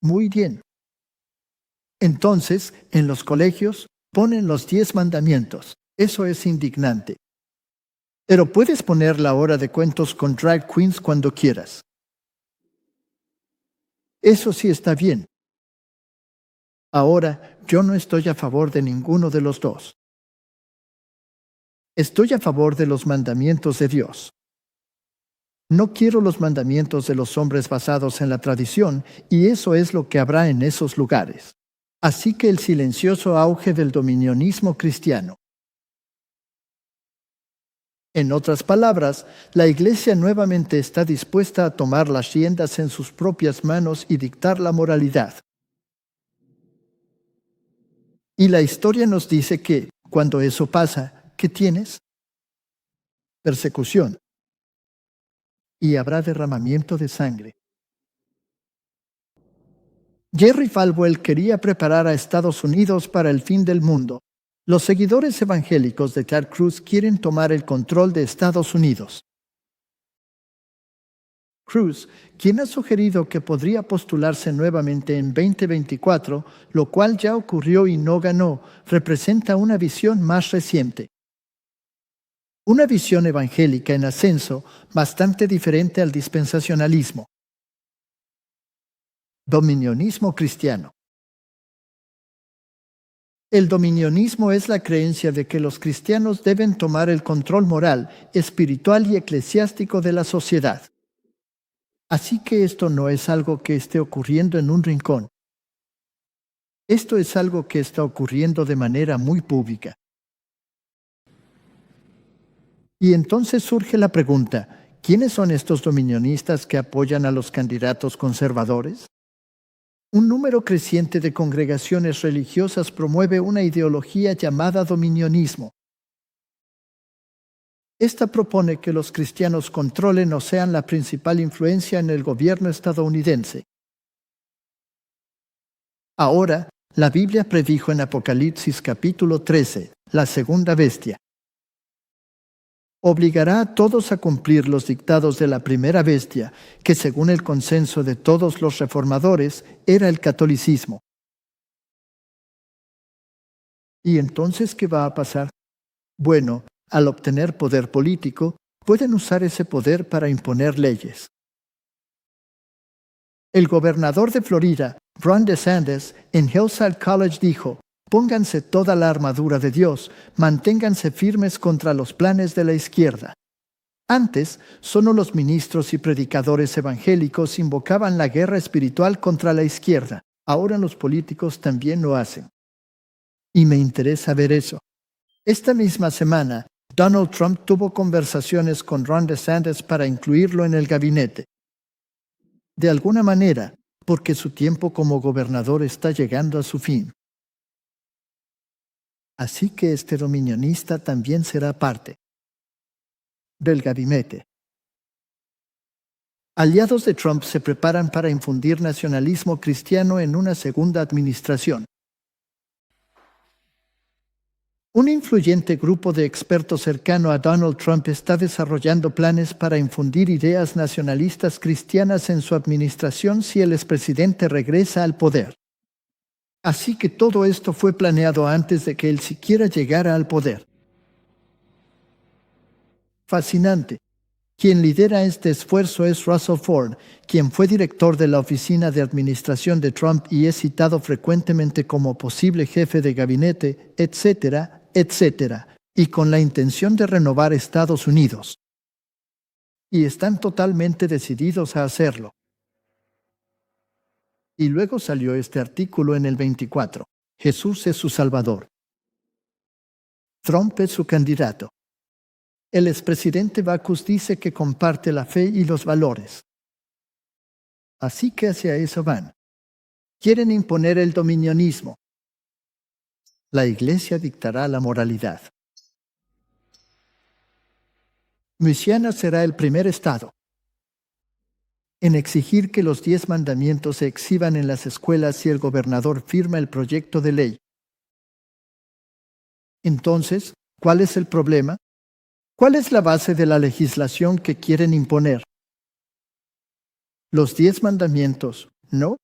Muy bien. Entonces, en los colegios ponen los 10 mandamientos. Eso es indignante. Pero puedes poner la hora de cuentos con drag queens cuando quieras. Eso sí está bien. Ahora, yo no estoy a favor de ninguno de los dos. Estoy a favor de los mandamientos de Dios. No quiero los mandamientos de los hombres basados en la tradición, y eso es lo que habrá en esos lugares. Así que el silencioso auge del dominionismo cristiano. En otras palabras, la Iglesia nuevamente está dispuesta a tomar las riendas en sus propias manos y dictar la moralidad. Y la historia nos dice que, cuando eso pasa, ¿qué tienes? Persecución. Y habrá derramamiento de sangre. Jerry Falwell quería preparar a Estados Unidos para el fin del mundo. Los seguidores evangélicos de Ted Cruz quieren tomar el control de Estados Unidos. Cruz, quien ha sugerido que podría postularse nuevamente en 2024, lo cual ya ocurrió y no ganó, representa una visión más reciente. Una visión evangélica en ascenso bastante diferente al dispensacionalismo. Dominionismo cristiano. El dominionismo es la creencia de que los cristianos deben tomar el control moral, espiritual y eclesiástico de la sociedad. Así que esto no es algo que esté ocurriendo en un rincón. Esto es algo que está ocurriendo de manera muy pública. Y entonces surge la pregunta, ¿quiénes son estos dominionistas que apoyan a los candidatos conservadores? Un número creciente de congregaciones religiosas promueve una ideología llamada dominionismo. Esta propone que los cristianos controlen o sean la principal influencia en el gobierno estadounidense. Ahora, la Biblia predijo en Apocalipsis capítulo 13, la segunda bestia. Obligará a todos a cumplir los dictados de la primera bestia, que según el consenso de todos los reformadores, era el catolicismo. ¿Y entonces qué va a pasar? Bueno, al obtener poder político, pueden usar ese poder para imponer leyes. El gobernador de Florida, Ron DeSantis, en Hillside College dijo: pónganse toda la armadura de Dios, manténganse firmes contra los planes de la izquierda. Antes, solo los ministros y predicadores evangélicos invocaban la guerra espiritual contra la izquierda. Ahora los políticos también lo hacen. Y me interesa ver eso. Esta misma semana, Donald Trump tuvo conversaciones con Ron DeSantis para incluirlo en el gabinete. De alguna manera, porque su tiempo como gobernador está llegando a su fin. Así que este dominionista también será parte del gabinete. Aliados de Trump se preparan para infundir nacionalismo cristiano en una segunda administración. Un influyente grupo de expertos cercano a Donald Trump está desarrollando planes para infundir ideas nacionalistas cristianas en su administración si el expresidente regresa al poder. Así que todo esto fue planeado antes de que él siquiera llegara al poder. Fascinante. Quien lidera este esfuerzo es Russell Ford, quien fue director de la oficina de administración de Trump y es citado frecuentemente como posible jefe de gabinete, etcétera, etcétera, y con la intención de renovar Estados Unidos. Y están totalmente decididos a hacerlo. Y luego salió este artículo en el 24. Jesús es su Salvador. Trump es su candidato. El expresidente Baucus dice que comparte la fe y los valores. Así que hacia eso van. Quieren imponer el dominionismo. La Iglesia dictará la moralidad. Luisiana será el primer estado. en exigir que los 10 mandamientos se exhiban en las escuelas si el gobernador firma el proyecto de ley. Entonces, ¿cuál es el problema? ¿Cuál es la base de la legislación que quieren imponer? Los 10 mandamientos, ¿no?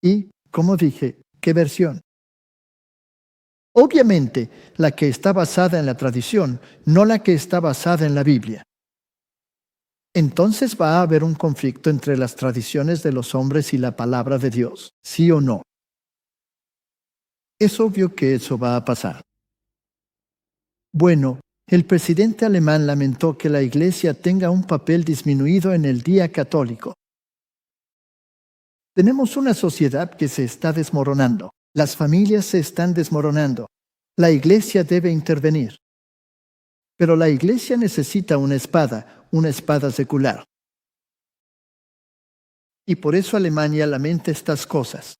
Y, como dije, ¿qué versión? Obviamente, la que está basada en la tradición, no la que está basada en la Biblia. Entonces va a haber un conflicto entre las tradiciones de los hombres y la palabra de Dios, ¿sí o no? Es obvio que eso va a pasar. Bueno, el presidente alemán lamentó que la Iglesia tenga un papel disminuido en el Día Católico. Tenemos una sociedad que se está desmoronando. Las familias se están desmoronando. La Iglesia debe intervenir. Pero la Iglesia necesita una espada secular. Y por eso Alemania lamenta estas cosas.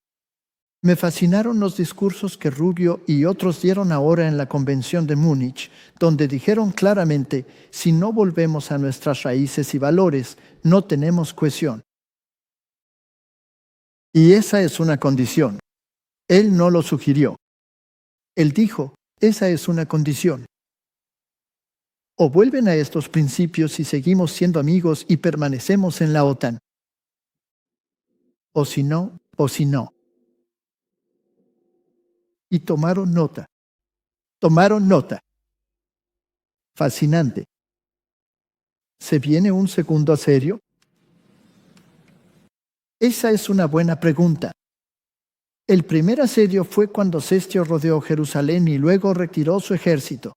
Me fascinaron los discursos que Rubio y otros dieron ahora en la Convención de Múnich, donde dijeron claramente, si no volvemos a nuestras raíces y valores, no tenemos cohesión. Y esa es una condición. Él no lo sugirió. Él dijo, esa es una condición. O vuelven a estos principios y seguimos siendo amigos y permanecemos en la OTAN. O si no. Y tomaron nota. Fascinante. ¿Se viene un segundo asedio? Esa es una buena pregunta. El primer asedio fue cuando Cestio rodeó Jerusalén y luego retiró su ejército.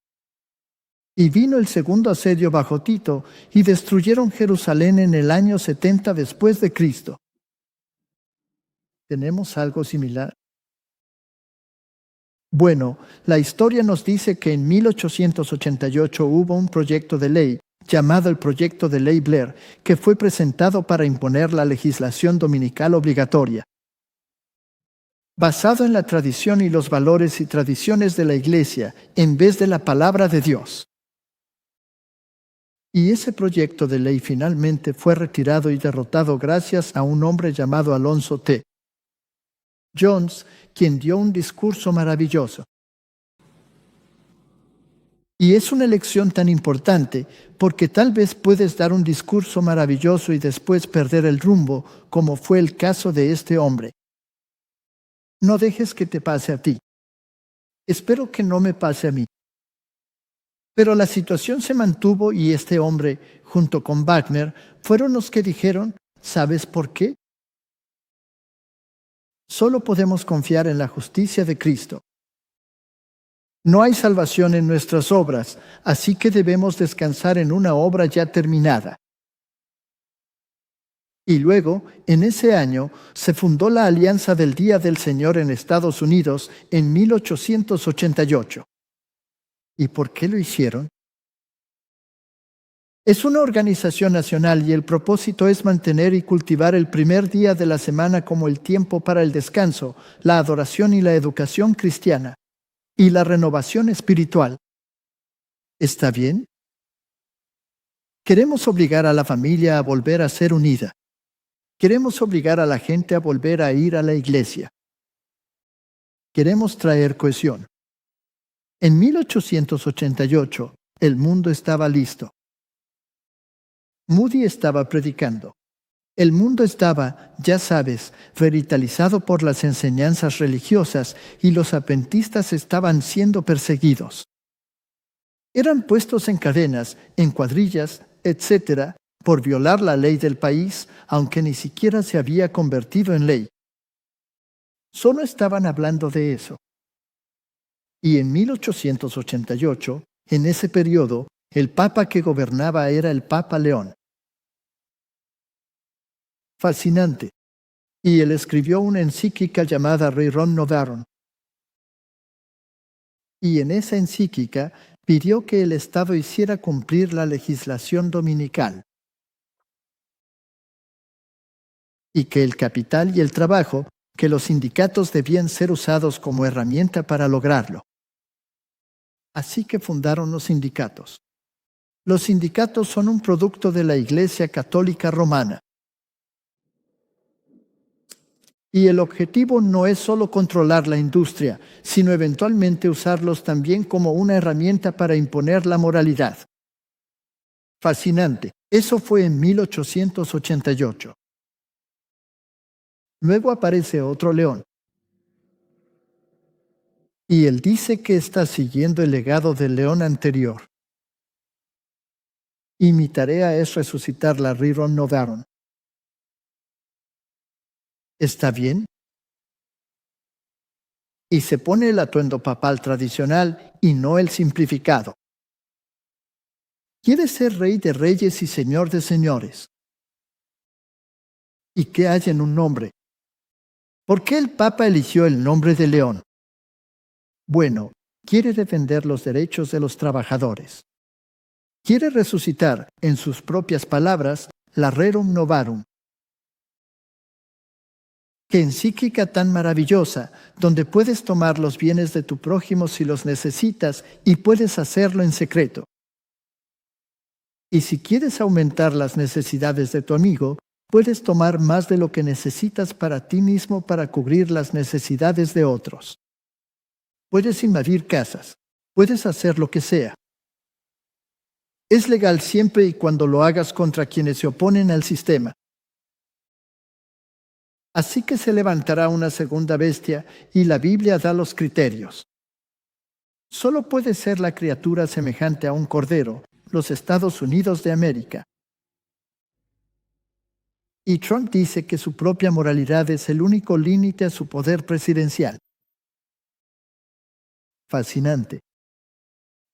Y vino el segundo asedio bajo Tito y destruyeron Jerusalén en el año 70 después de Cristo. ¿Tenemos algo similar? Bueno, la historia nos dice que en 1888 hubo un proyecto de ley llamado el Proyecto de Ley Blair, que fue presentado para imponer la legislación dominical obligatoria. Basado en la tradición y los valores y tradiciones de la Iglesia, en vez de la palabra de Dios. Y ese proyecto de ley finalmente fue retirado y derrotado gracias a un hombre llamado Alonso T. Jones, quien dio un discurso maravilloso. Y es una elección tan importante porque tal vez puedes dar un discurso maravilloso y después perder el rumbo, como fue el caso de este hombre. No dejes que te pase a ti. Espero que no me pase a mí. Pero la situación se mantuvo y este hombre, junto con Wagner, fueron los que dijeron, ¿sabes por qué? Solo podemos confiar en la justicia de Cristo. No hay salvación en nuestras obras, así que debemos descansar en una obra ya terminada. Y luego, en ese año, se fundó la Alianza del Día del Señor en Estados Unidos en 1888. ¿Y por qué lo hicieron? Es una organización nacional y el propósito es mantener y cultivar el primer día de la semana como el tiempo para el descanso, la adoración y la educación cristiana, y la renovación espiritual. ¿Está bien? Queremos obligar a la familia a volver a ser unida. Queremos obligar a la gente a volver a ir a la iglesia. Queremos traer cohesión. En 1888, el mundo estaba listo. Moody estaba predicando. El mundo estaba, ya sabes, revitalizado por las enseñanzas religiosas y los adventistas estaban siendo perseguidos. Eran puestos en cadenas, en cuadrillas, etc., por violar la ley del país, aunque ni siquiera se había convertido en ley. Solo estaban hablando de eso. Y en 1888, en ese periodo, el papa que gobernaba era el Papa León. Fascinante. Y él escribió una encíclica llamada Rerum Novarum. Y en esa encíclica pidió que el Estado hiciera cumplir la legislación dominical. Y que el capital y el trabajo, que los sindicatos debían ser usados como herramienta para lograrlo. Así que fundaron los sindicatos. Los sindicatos son un producto de la Iglesia Católica Romana. Y el objetivo no es solo controlar la industria, sino eventualmente usarlos también como una herramienta para imponer la moralidad. Fascinante. Eso fue en 1888. Luego aparece otro león. Y él dice que está siguiendo el legado del león anterior. Y mi tarea es resucitar la Rerum Novarum. ¿Está bien? Y se pone el atuendo papal tradicional y no el simplificado. Quiere ser rey de reyes y señor de señores. ¿Y qué hay en un nombre? ¿Por qué el Papa eligió el nombre de león? Bueno, quiere defender los derechos de los trabajadores. Quiere resucitar, en sus propias palabras, la Rerum Novarum. ¡Qué encíclica tan maravillosa, donde puedes tomar los bienes de tu prójimo si los necesitas y puedes hacerlo en secreto! Y si quieres aumentar las necesidades de tu amigo, puedes tomar más de lo que necesitas para ti mismo para cubrir las necesidades de otros. Puedes invadir casas, puedes hacer lo que sea. Es legal siempre y cuando lo hagas contra quienes se oponen al sistema. Así que se levantará una segunda bestia y la Biblia da los criterios. Solo puede ser la criatura semejante a un cordero, los Estados Unidos de América. Y Trump dice que su propia moralidad es el único límite a su poder presidencial. Fascinante.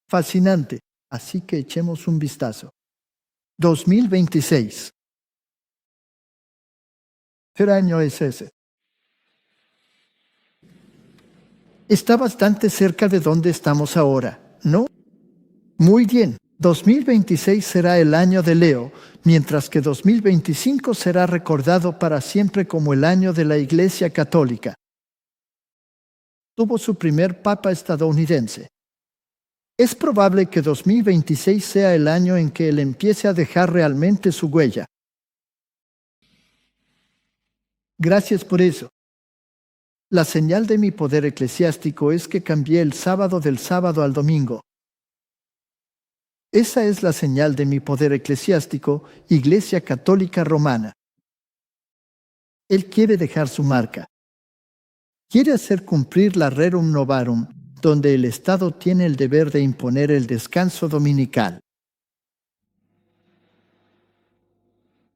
Fascinante. Así que echemos un vistazo. 2026. ¿Qué año es ese? Está bastante cerca de donde estamos ahora, ¿no? Muy bien. 2026 será el año de Leo, mientras que 2025 será recordado para siempre como el año de la Iglesia Católica. Tuvo su primer papa estadounidense. Es probable que 2026 sea el año en que él empiece a dejar realmente su huella. Gracias por eso. La señal de mi poder eclesiástico es que cambié el sábado del sábado al domingo. Esa es la señal de mi poder eclesiástico, Iglesia Católica Romana. Él quiere dejar su marca. Quiere hacer cumplir la Rerum Novarum, donde el Estado tiene el deber de imponer el descanso dominical.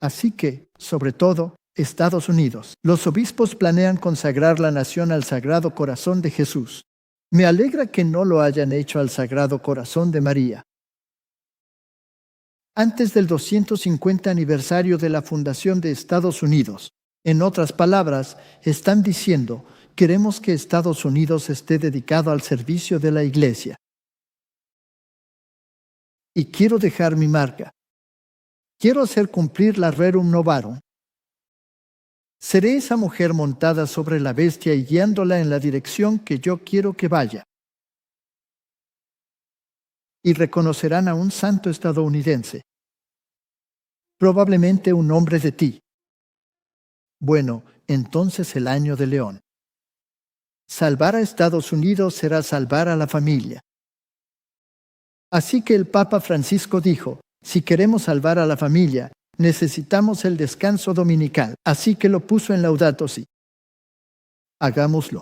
Así que, sobre todo, Estados Unidos. Los obispos planean consagrar la nación al Sagrado Corazón de Jesús. Me alegra que no lo hayan hecho al Sagrado Corazón de María. Antes del 250 aniversario de la fundación de Estados Unidos, en otras palabras, están diciendo, queremos que Estados Unidos esté dedicado al servicio de la Iglesia. Y quiero dejar mi marca. Quiero hacer cumplir la Rerum Novarum. Seré esa mujer montada sobre la bestia y guiándola en la dirección que yo quiero que vaya. Y reconocerán a un santo estadounidense. Probablemente un hombre de ti. Bueno, entonces el año de León. Salvar a Estados Unidos será salvar a la familia. Así que el Papa Francisco dijo, si queremos salvar a la familia, necesitamos el descanso dominical, así que lo puso en Laudato Si. Hagámoslo.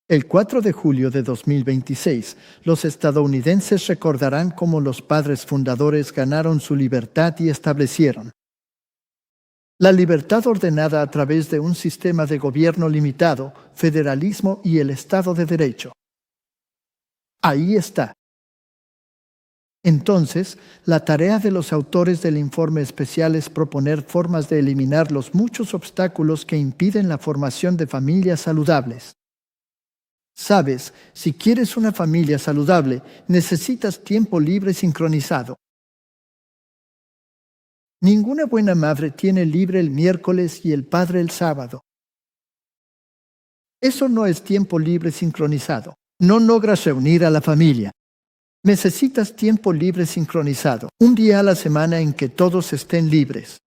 El 4 de julio de 2026, los estadounidenses recordarán cómo los padres fundadores ganaron su libertad y establecieron la libertad ordenada a través de un sistema de gobierno limitado, federalismo y el Estado de Derecho. Ahí está. Entonces, la tarea de los autores del informe especial es proponer formas de eliminar los muchos obstáculos que impiden la formación de familias saludables. Sabes, si quieres una familia saludable, necesitas tiempo libre sincronizado. Ninguna buena madre tiene libre el miércoles y el padre el sábado. Eso no es tiempo libre sincronizado. No logras reunir a la familia. Necesitas tiempo libre sincronizado, un día a la semana en que todos estén libres.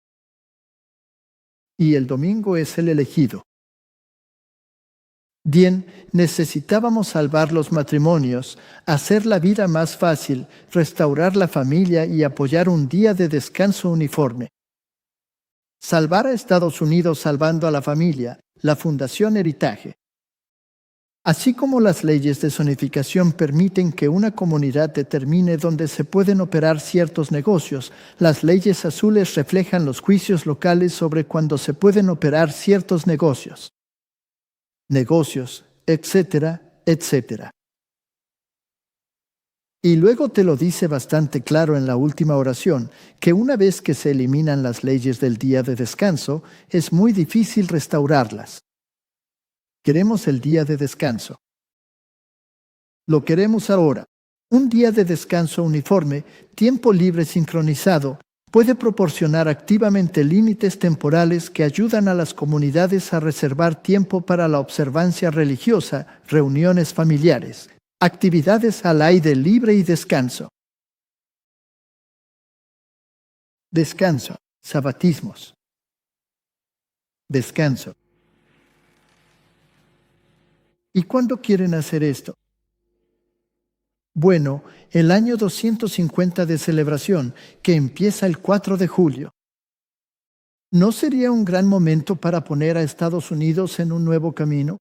Y el domingo es el elegido. Bien, necesitábamos salvar los matrimonios, hacer la vida más fácil, restaurar la familia y apoyar un día de descanso uniforme. Salvar a Estados Unidos salvando a la familia, la Fundación Heritage. Así como las leyes de zonificación permiten que una comunidad determine dónde se pueden operar ciertos negocios, las leyes azules reflejan los juicios locales sobre cuándo se pueden operar ciertos negocios, etcétera, etcétera. Y luego te lo dice bastante claro en la última oración, que una vez que se eliminan las leyes del día de descanso, es muy difícil restaurarlas. Queremos el día de descanso. Lo queremos ahora. Un día de descanso uniforme, tiempo libre sincronizado, puede proporcionar activamente límites temporales que ayudan a las comunidades a reservar tiempo para la observancia religiosa, reuniones familiares, actividades al aire libre y descanso. Descanso, sabatismos. Descanso. ¿Y cuándo quieren hacer esto? Bueno, el año 250 de celebración, que empieza el 4 de julio. ¿No sería un gran momento para poner a Estados Unidos en un nuevo camino?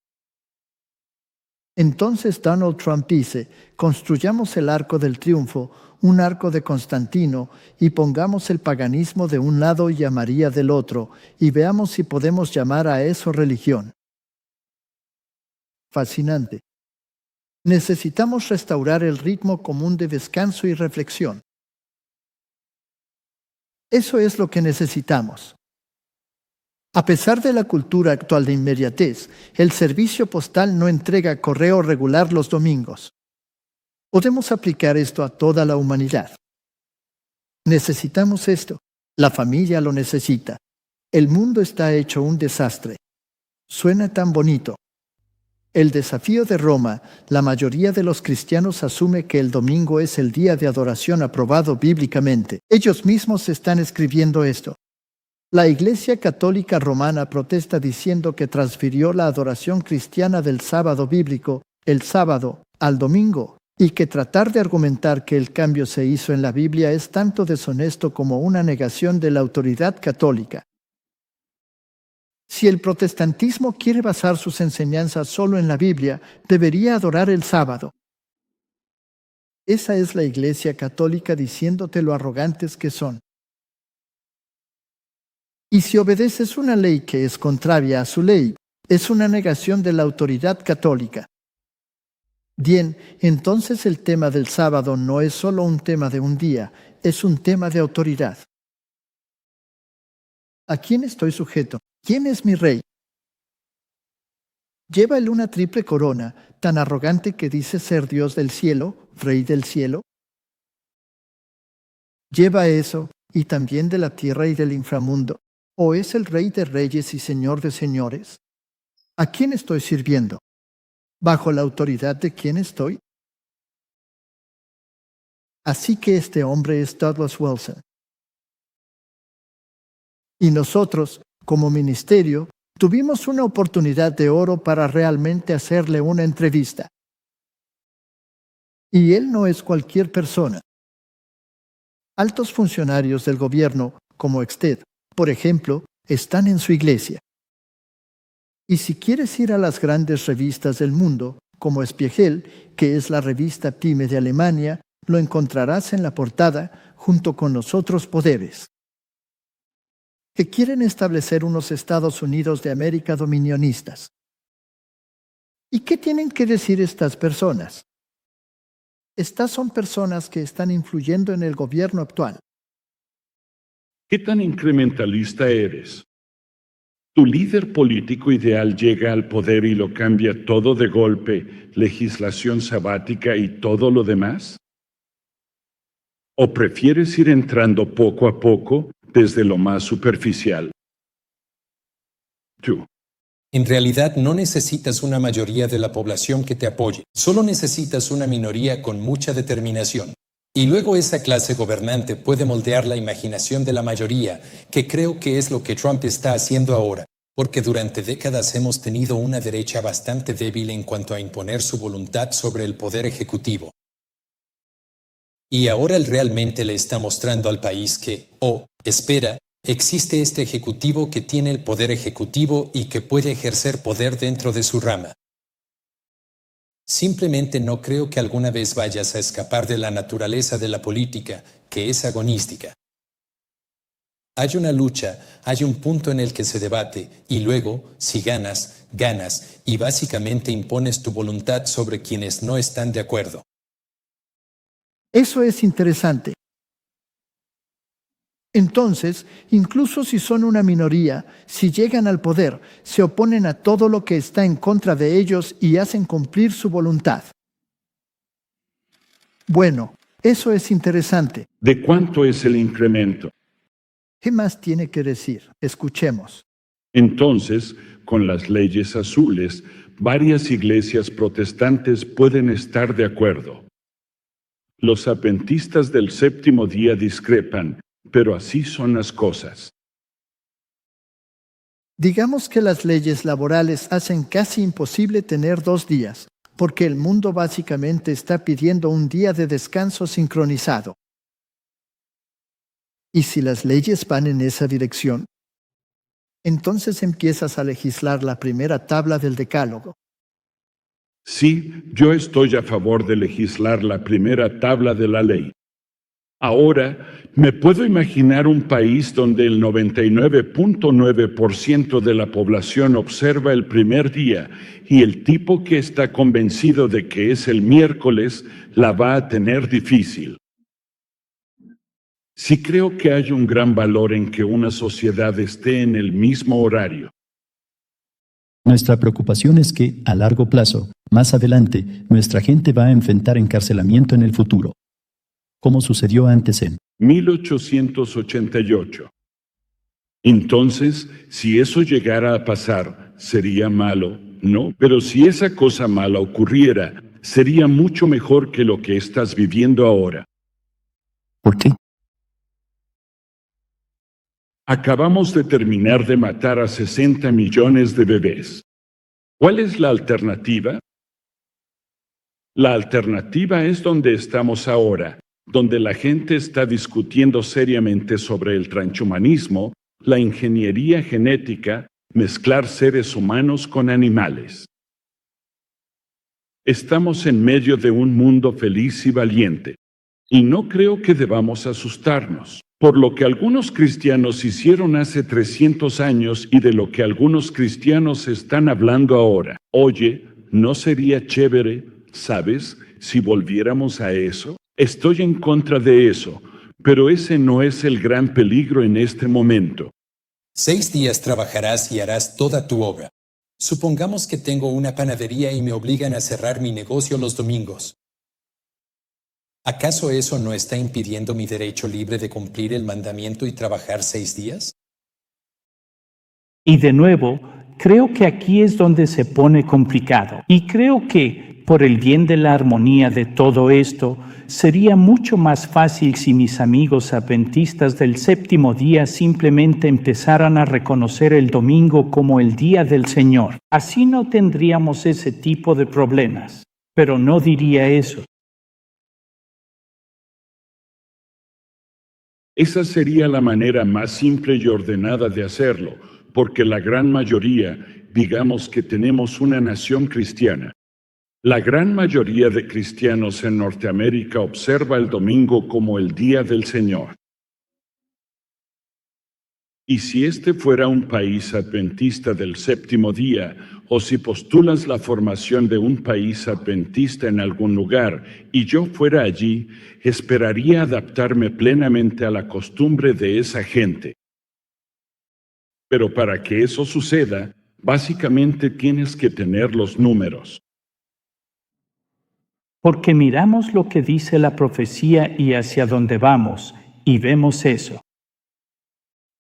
Entonces Donald Trump dice, construyamos el Arco del Triunfo, un arco de Constantino, y pongamos el paganismo de un lado y a María del otro, y veamos si podemos llamar a eso religión. Fascinante. Necesitamos restaurar el ritmo común de descanso y reflexión. Eso es lo que necesitamos. A pesar de la cultura actual de inmediatez, el servicio postal no entrega correo regular los domingos. Podemos aplicar esto a toda la humanidad. Necesitamos esto. La familia lo necesita. El mundo está hecho un desastre. Suena tan bonito. El desafío de Roma, la mayoría de los cristianos asume que el domingo es el día de adoración aprobado bíblicamente. Ellos mismos están escribiendo esto. La Iglesia Católica Romana protesta diciendo que transfirió la adoración cristiana del sábado bíblico, el sábado, al domingo, y que tratar de argumentar que el cambio se hizo en la Biblia es tanto deshonesto como una negación de la autoridad católica. Si el protestantismo quiere basar sus enseñanzas solo en la Biblia, debería adorar el sábado. Esa es la Iglesia Católica diciéndote lo arrogantes que son. Y si obedeces una ley que es contraria a su ley, es una negación de la autoridad católica. Bien, entonces el tema del sábado no es solo un tema de un día, es un tema de autoridad. ¿A quién estoy sujeto? ¿Quién es mi rey? ¿Lleva él una triple corona, tan arrogante que dice ser Dios del cielo, Rey del cielo? ¿Lleva eso y también de la tierra y del inframundo? ¿O es el Rey de reyes y Señor de señores? ¿A quién estoy sirviendo? ¿Bajo la autoridad de quién estoy? Así que este hombre es Douglas Wilson. Y nosotros, como ministerio, tuvimos una oportunidad de oro para realmente hacerle una entrevista. Y él no es cualquier persona. Altos funcionarios del gobierno, como Exted, por ejemplo, están en su iglesia. Y si quieres ir a las grandes revistas del mundo, como Spiegel, que es la revista PYME de Alemania, lo encontrarás en la portada junto con los otros poderes que quieren establecer unos Estados Unidos de América dominionistas. ¿Y qué tienen que decir estas personas? Estas son personas que están influyendo en el gobierno actual. ¿Qué tan incrementalista eres? ¿Tu líder político ideal llega al poder y lo cambia todo de golpe, legislación sabática y todo lo demás? ¿O prefieres ir entrando poco a poco desde lo más superficial? Tú, En realidad no necesitas una mayoría de la población que te apoye, solo necesitas una minoría con mucha determinación. Y luego esa clase gobernante puede moldear la imaginación de la mayoría, que creo que es lo que Trump está haciendo ahora, porque durante décadas hemos tenido una derecha bastante débil en cuanto a imponer su voluntad sobre el poder ejecutivo. Y ahora él realmente le está mostrando al país que, espera, existe este ejecutivo que tiene el poder ejecutivo y que puede ejercer poder dentro de su rama. Simplemente no creo que alguna vez vayas a escapar de la naturaleza de la política, que es agonística. Hay una lucha, hay un punto en el que se debate, y luego, si ganas, ganas, y básicamente impones tu voluntad sobre quienes no están de acuerdo. Eso es interesante. Entonces, incluso si son una minoría, si llegan al poder, se oponen a todo lo que está en contra de ellos y hacen cumplir su voluntad. Bueno, eso es interesante. ¿De cuánto es el incremento? ¿Qué más tiene que decir? Escuchemos. Entonces, con las leyes azules, varias iglesias protestantes pueden estar de acuerdo. Los adventistas del séptimo día discrepan, pero así son las cosas. Digamos que las leyes laborales hacen casi imposible tener 2 días, porque el mundo básicamente está pidiendo un día de descanso sincronizado. Y si las leyes van en esa dirección, entonces empiezas a legislar la primera tabla del Decálogo. Sí, yo estoy a favor de legislar la primera tabla de la ley. Ahora, me puedo imaginar un país donde el 99.9% de la población observa el primer día y el tipo que está convencido de que es el miércoles la va a tener difícil. Sí creo que hay un gran valor en que una sociedad esté en el mismo horario. Nuestra preocupación es que, a largo plazo, más adelante, nuestra gente va a enfrentar encarcelamiento en el futuro, como sucedió antes en 1888. Entonces, si eso llegara a pasar, sería malo, ¿no? Pero si esa cosa mala ocurriera, sería mucho mejor que lo que estás viviendo ahora. ¿Por qué? Acabamos de terminar de matar a 60 millones de bebés. ¿Cuál es la alternativa? La alternativa es donde estamos ahora, donde la gente está discutiendo seriamente sobre el transhumanismo, la ingeniería genética, mezclar seres humanos con animales. Estamos en medio de un mundo feliz y valiente, y no creo que debamos asustarnos. Por lo que algunos cristianos hicieron hace 300 años y de lo que algunos cristianos están hablando ahora. Oye, ¿no sería chévere, sabes, si volviéramos a eso? Estoy en contra de eso, pero ese no es el gran peligro en este momento. 6 días trabajarás y harás toda tu obra. Supongamos que tengo una panadería y me obligan a cerrar mi negocio los domingos. ¿Acaso eso no está impidiendo mi derecho libre de cumplir el mandamiento y trabajar 6 días? Y de nuevo, creo que aquí es donde se pone complicado. Y creo que, por el bien de la armonía de todo esto, sería mucho más fácil si mis amigos adventistas del séptimo día simplemente empezaran a reconocer el domingo como el día del Señor. Así no tendríamos ese tipo de problemas. Pero no diría eso. Esa sería la manera más simple y ordenada de hacerlo, porque la gran mayoría, digamos que tenemos una nación cristiana. La gran mayoría de cristianos en Norteamérica observa el domingo como el día del Señor. Y si este fuera un país adventista del séptimo día, o si postulas la formación de un país adventista en algún lugar y yo fuera allí, esperaría adaptarme plenamente a la costumbre de esa gente. Pero para que eso suceda, básicamente tienes que tener los números. Porque miramos lo que dice la profecía y hacia dónde vamos, y vemos eso.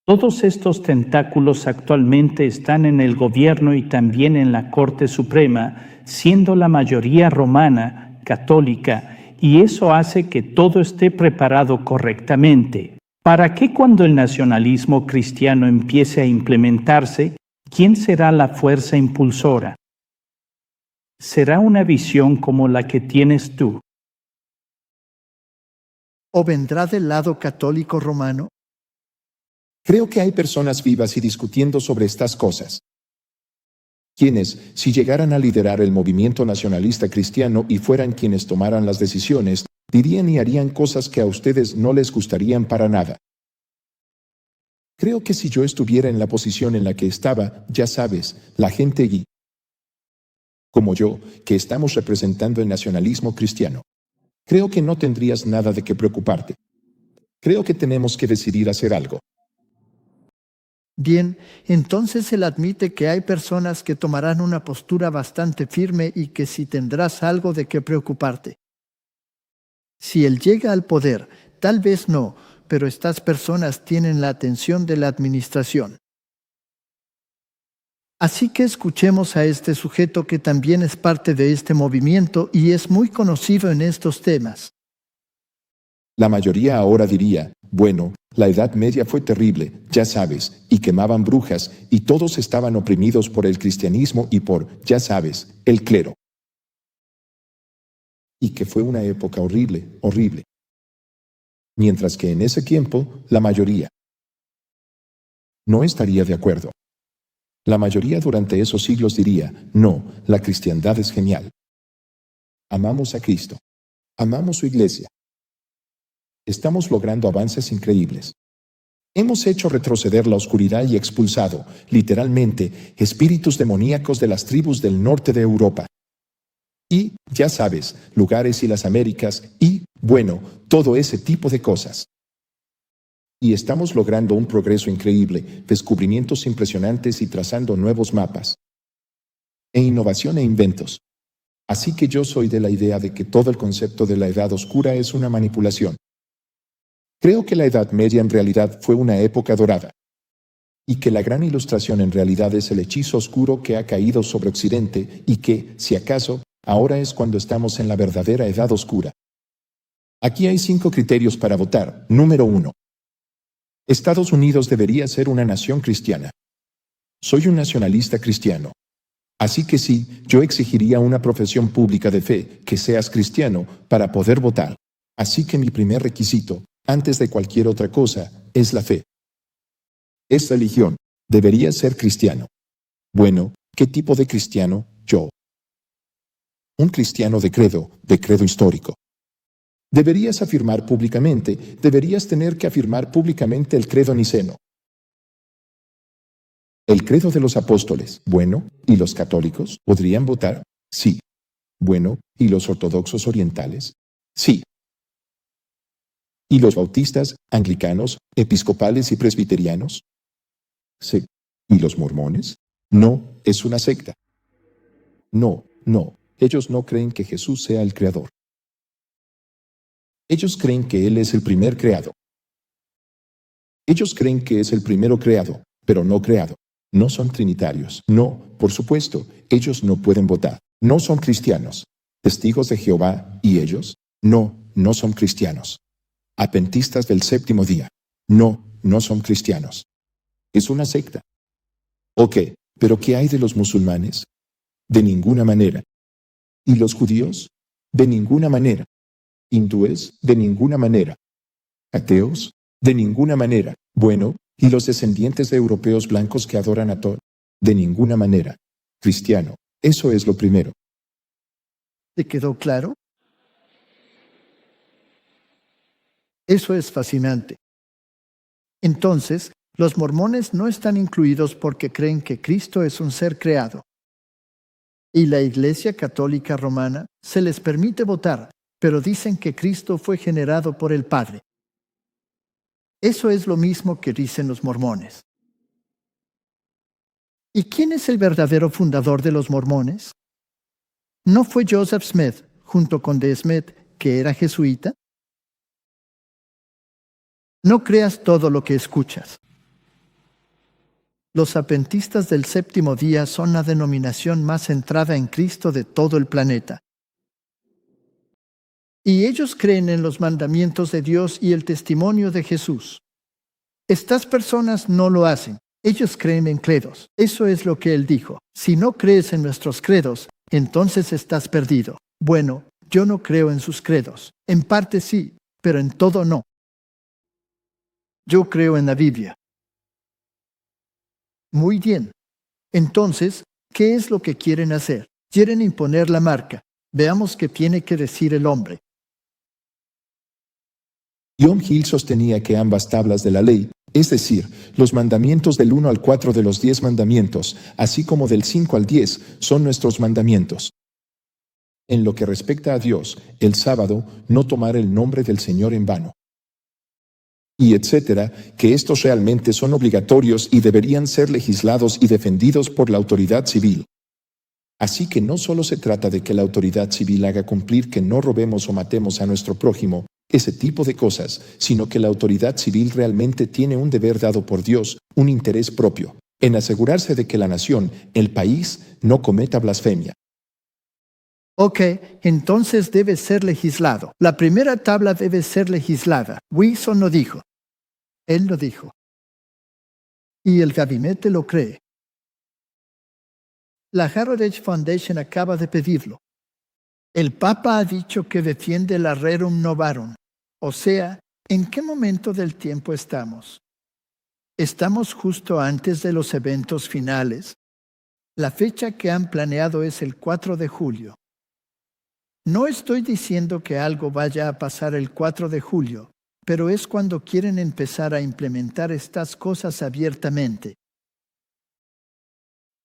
Todos estos tentáculos actualmente están en el gobierno y también en la Corte Suprema, siendo la mayoría romana, católica, y eso hace que todo esté preparado correctamente. ¿Para qué cuando el nacionalismo cristiano empiece a implementarse, quién será la fuerza impulsora? ¿Será una visión como la que tienes tú? ¿O vendrá del lado católico romano? Creo que hay personas vivas y discutiendo sobre estas cosas. Quienes, si llegaran a liderar el movimiento nacionalista cristiano y fueran quienes tomaran las decisiones, dirían y harían cosas que a ustedes no les gustarían para nada. Creo que si yo estuviera en la posición en la que estaba, ya sabes, la gente y como yo, que estamos representando el nacionalismo cristiano, creo que no tendrías nada de qué preocuparte. Creo que tenemos que decidir hacer algo. Bien, entonces él admite que hay personas que tomarán una postura bastante firme y que sí tendrás algo de qué preocuparte. Si él llega al poder, tal vez no, pero estas personas tienen la atención de la administración. Así que escuchemos a este sujeto que también es parte de este movimiento y es muy conocido en estos temas. La mayoría ahora diría, bueno, la Edad Media fue terrible, ya sabes, y quemaban brujas, y todos estaban oprimidos por el cristianismo y por, ya sabes, el clero. Y que fue una época horrible, horrible. Mientras que en ese tiempo, la mayoría no estaría de acuerdo. La mayoría durante esos siglos diría, no, la cristiandad es genial. Amamos a Cristo. Amamos su iglesia. Estamos logrando avances increíbles. Hemos hecho retroceder la oscuridad y expulsado, literalmente, espíritus demoníacos de las tribus del norte de Europa. Y, ya sabes, lugares y las Américas, y, bueno, todo ese tipo de cosas. Y estamos logrando un progreso increíble, descubrimientos impresionantes y trazando nuevos mapas. E innovación e inventos. Así que yo soy de la idea de que todo el concepto de la Edad Oscura es una manipulación. Creo que la Edad Media en realidad fue una época dorada. Y que la gran ilustración en realidad es el hechizo oscuro que ha caído sobre Occidente y que, si acaso, ahora es cuando estamos en la verdadera Edad Oscura. Aquí hay 5 criterios para votar. Número 1. Estados Unidos debería ser una nación cristiana. Soy un nacionalista cristiano. Así que sí, yo exigiría una profesión pública de fe, que seas cristiano, para poder votar. Así que mi primer requisito, antes de cualquier otra cosa, es la fe. Es religión. Debería ser cristiano. Bueno, ¿qué tipo de cristiano? Yo. Un cristiano de credo histórico. Deberías afirmar públicamente, deberías tener que afirmar públicamente el credo niceno. El credo de los apóstoles. Bueno, ¿y los católicos podrían votar? Sí. Bueno, ¿y los ortodoxos orientales? Sí. ¿Y los bautistas, anglicanos, episcopales y presbiterianos? Sí. ¿Y los mormones? No, es una secta. No, ellos no creen que Jesús sea el creador. Ellos creen que Él es el primer creado. Ellos creen que es el primero creado, pero no creado. No son trinitarios. No, por supuesto, ellos no pueden votar. No son cristianos. Testigos de Jehová, ¿y ellos? No son cristianos. Adventistas del séptimo día. No son cristianos. Es una secta. Ok, pero ¿qué hay de los musulmanes? De ninguna manera. ¿Y los judíos? De ninguna manera. ¿Hindúes? De ninguna manera. ¿Ateos? De ninguna manera. Bueno, ¿y los descendientes de europeos blancos que adoran a Thor? De ninguna manera. Cristiano. Eso es lo primero. ¿Te quedó claro? Eso es fascinante. Entonces, los mormones no están incluidos porque creen que Cristo es un ser creado. Y la Iglesia Católica Romana se les permite votar, pero dicen que Cristo fue generado por el Padre. Eso es lo mismo que dicen los mormones. ¿Y quién es el verdadero fundador de los mormones? ¿No fue Joseph Smith, junto con D. Smith, que era jesuita? No creas todo lo que escuchas. Los adventistas del séptimo día son la denominación más centrada en Cristo de todo el planeta. Y ellos creen en los mandamientos de Dios y el testimonio de Jesús. Estas personas no lo hacen. Ellos creen en credos. Eso es lo que Él dijo. Si no crees en nuestros credos, entonces estás perdido. Bueno, yo no creo en sus credos. En parte sí, pero en todo no. Yo creo en la Biblia. Muy bien. Entonces, ¿qué es lo que quieren hacer? Quieren imponer la marca. Veamos qué tiene que decir el hombre. John Hill sostenía que ambas tablas de la ley, es decir, los mandamientos del 1 al 4 de los 10 mandamientos, así como del 5 al 10, son nuestros mandamientos. En lo que respecta a Dios, el sábado, no tomar el nombre del Señor en vano. Y etcétera, que estos realmente son obligatorios y deberían ser legislados y defendidos por la autoridad civil. Así que no solo se trata de que la autoridad civil haga cumplir que no robemos o matemos a nuestro prójimo, ese tipo de cosas, sino que la autoridad civil realmente tiene un deber dado por Dios, un interés propio, en asegurarse de que la nación, el país, no cometa blasfemia. Ok, entonces debe ser legislado. La primera tabla debe ser legislada. Wilson lo dijo. Él lo dijo. Y el gabinete lo cree. La Heritage Foundation acaba de pedirlo. El Papa ha dicho que defiende la rerum novarum. O sea, ¿en qué momento del tiempo estamos? Estamos justo antes de los eventos finales. La fecha que han planeado es el 4 de julio. No estoy diciendo que algo vaya a pasar el 4 de julio, pero es cuando quieren empezar a implementar estas cosas abiertamente.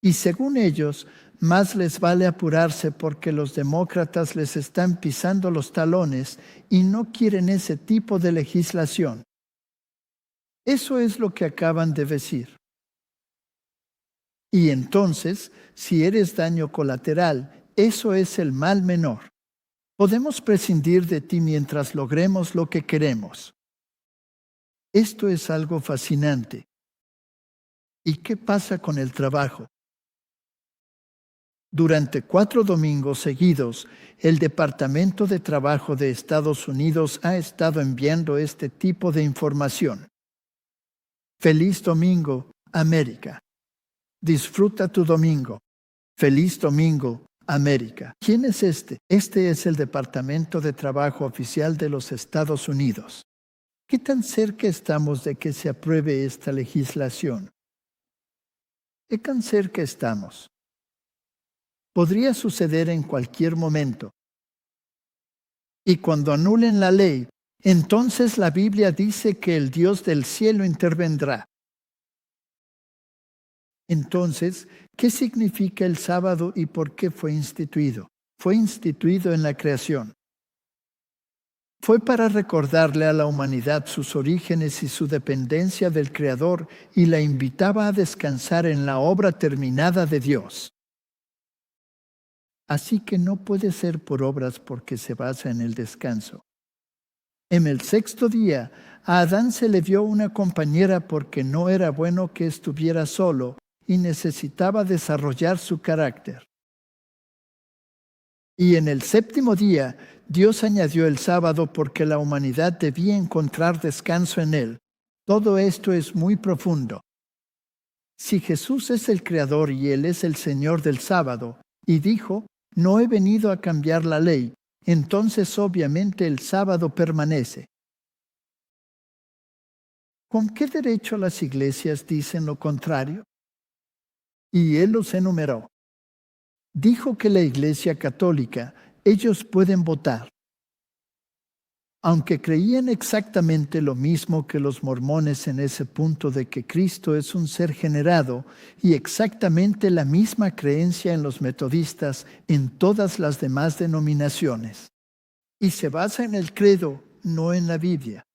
Y según ellos, más les vale apurarse porque los demócratas les están pisando los talones y no quieren ese tipo de legislación. Eso es lo que acaban de decir. Y entonces, si eres daño colateral, eso es el mal menor. Podemos prescindir de ti mientras logremos lo que queremos. Esto es algo fascinante. ¿Y qué pasa con el trabajo? Durante 4 domingos seguidos, el Departamento de Trabajo de Estados Unidos ha estado enviando este tipo de información. Feliz domingo, América. Disfruta tu domingo. Feliz domingo, América. ¿Quién es este? Este es el Departamento de Trabajo Oficial de los Estados Unidos. ¿Qué tan cerca estamos de que se apruebe esta legislación? ¿Qué tan cerca estamos? Podría suceder en cualquier momento. Y cuando anulen la ley, entonces la Biblia dice que el Dios del cielo intervendrá. Entonces, ¿qué significa el sábado y por qué fue instituido? Fue instituido en la creación. Fue para recordarle a la humanidad sus orígenes y su dependencia del Creador y la invitaba a descansar en la obra terminada de Dios. Así que no puede ser por obras porque se basa en el descanso. En el 6º día, a Adán se le dio una compañera porque no era bueno que estuviera solo y necesitaba desarrollar su carácter. Y en el 7º día, Dios añadió el sábado porque la humanidad debía encontrar descanso en él. Todo esto es muy profundo. Si Jesús es el Creador y Él es el Señor del sábado, y dijo, no he venido a cambiar la ley, entonces obviamente el sábado permanece. ¿Con qué derecho las iglesias dicen lo contrario? Y Él los enumeró. Dijo que la Iglesia Católica, ellos pueden votar. Aunque creían exactamente lo mismo que los mormones en ese punto de que Cristo es un ser generado y exactamente la misma creencia en los metodistas en todas las demás denominaciones. Y se basa en el credo, no en la Biblia.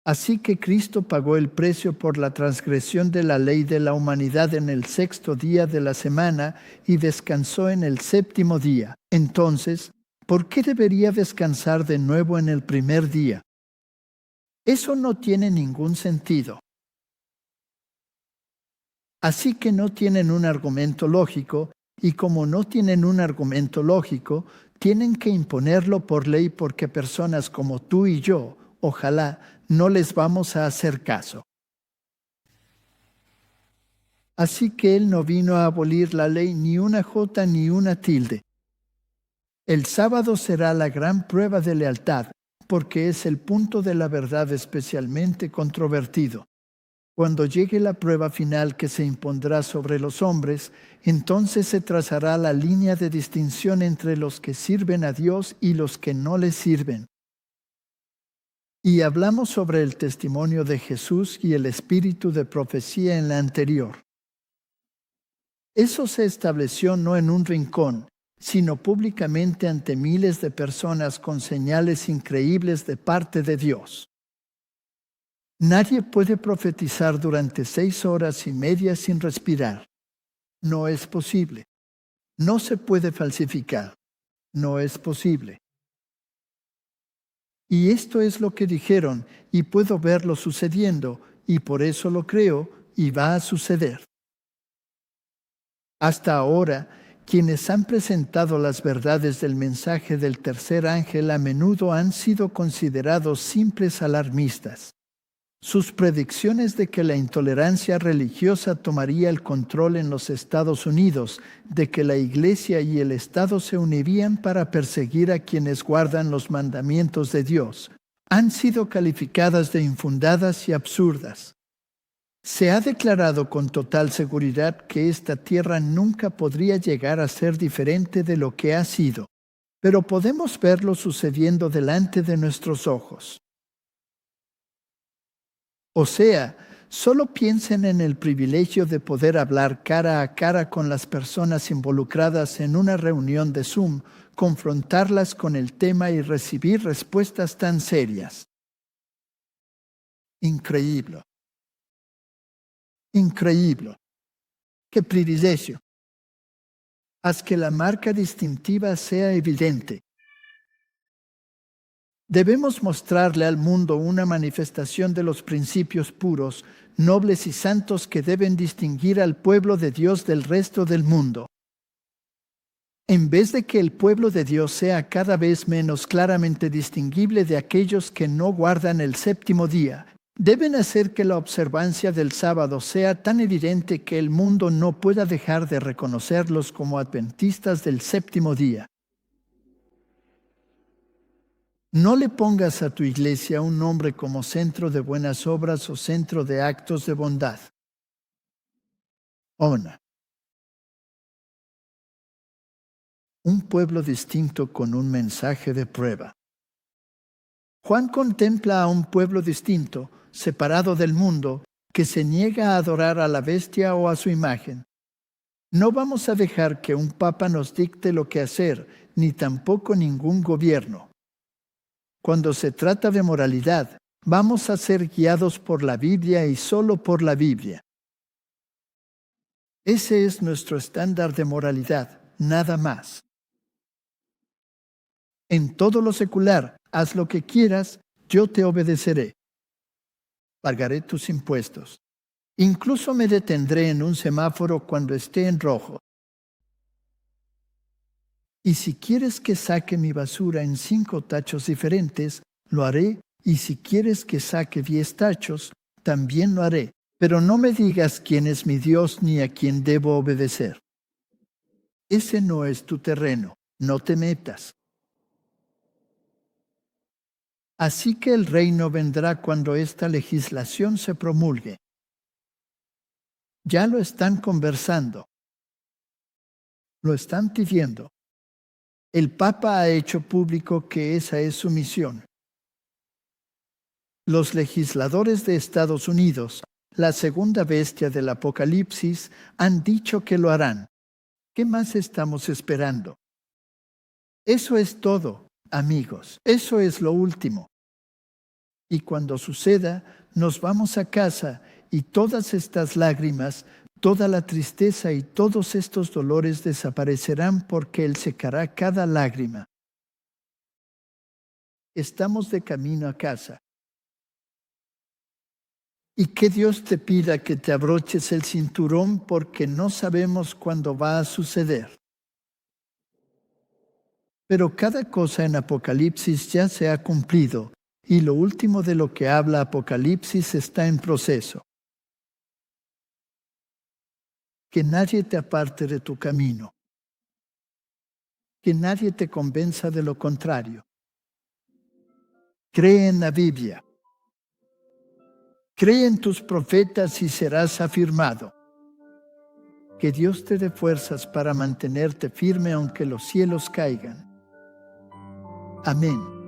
Así que Cristo pagó el precio por la transgresión de la ley de la humanidad en el 6º día de la semana y descansó en el 7º día. Entonces, ¿por qué debería descansar de nuevo en el primer día? Eso no tiene ningún sentido. Así que no tienen un argumento lógico, y como no tienen un argumento lógico, tienen que imponerlo por ley porque personas como tú y yo, ojalá, no les vamos a hacer caso. Así que Él no vino a abolir la ley ni una jota ni una tilde. El sábado será la gran prueba de lealtad, porque es el punto de la verdad especialmente controvertido. Cuando llegue la prueba final que se impondrá sobre los hombres, entonces se trazará la línea de distinción entre los que sirven a Dios y los que no le sirven. Y hablamos sobre el testimonio de Jesús y el espíritu de profecía en la anterior. Eso se estableció no en un rincón, sino públicamente ante miles de personas con señales increíbles de parte de Dios. Nadie puede profetizar durante 6 horas y media sin respirar. No es posible. No se puede falsificar. No es posible. Y esto es lo que dijeron, y puedo verlo sucediendo, y por eso lo creo, y va a suceder. Hasta ahora, quienes han presentado las verdades del mensaje del tercer ángel a menudo han sido considerados simples alarmistas. Sus predicciones de que la intolerancia religiosa tomaría el control en los Estados Unidos, de que la Iglesia y el Estado se unirían para perseguir a quienes guardan los mandamientos de Dios, han sido calificadas de infundadas y absurdas. Se ha declarado con total seguridad que esta tierra nunca podría llegar a ser diferente de lo que ha sido, pero podemos verlo sucediendo delante de nuestros ojos. O sea, solo piensen en el privilegio de poder hablar cara a cara con las personas involucradas en una reunión de Zoom, confrontarlas con el tema y recibir respuestas tan serias. Increíble. Increíble. ¡Qué privilegio! Haz que la marca distintiva sea evidente. Debemos mostrarle al mundo una manifestación de los principios puros, nobles y santos que deben distinguir al pueblo de Dios del resto del mundo. En vez de que el pueblo de Dios sea cada vez menos claramente distinguible de aquellos que no guardan el séptimo día, deben hacer que la observancia del sábado sea tan evidente que el mundo no pueda dejar de reconocerlos como adventistas del séptimo día. No le pongas a tu iglesia un nombre como centro de buenas obras o centro de actos de bondad. Ona. Un pueblo distinto con un mensaje de prueba. Juan contempla a un pueblo distinto, separado del mundo, que se niega a adorar a la bestia o a su imagen. No vamos a dejar que un papa nos dicte lo que hacer, ni tampoco ningún gobierno. Cuando se trata de moralidad, vamos a ser guiados por la Biblia y solo por la Biblia. Ese es nuestro estándar de moralidad, nada más. En todo lo secular, haz lo que quieras, yo te obedeceré. Pagaré tus impuestos. Incluso me detendré en un semáforo cuando esté en rojo. Y si quieres que saque mi basura en 5 tachos diferentes, lo haré. Y si quieres que saque 10 tachos, también lo haré. Pero no me digas quién es mi Dios ni a quién debo obedecer. Ese no es tu terreno. No te metas. Así que el reino vendrá cuando esta legislación se promulgue. Ya lo están conversando. Lo están pidiendo. El Papa ha hecho público que esa es su misión. Los legisladores de Estados Unidos, la segunda bestia del Apocalipsis, han dicho que lo harán. ¿Qué más estamos esperando? Eso es todo, amigos. Eso es lo último. Y cuando suceda, nos vamos a casa y todas estas lágrimas, toda la tristeza y todos estos dolores desaparecerán porque Él secará cada lágrima. Estamos de camino a casa. y que Dios te pida que te abroches el cinturón porque no sabemos cuándo va a suceder. Pero cada cosa en Apocalipsis ya se ha cumplido y lo último de lo que habla Apocalipsis está en proceso. Que nadie te aparte de tu camino. Que nadie te convenza de lo contrario. Cree en la Biblia. Cree en tus profetas y serás afirmado. Que Dios te dé fuerzas para mantenerte firme aunque los cielos caigan. Amén.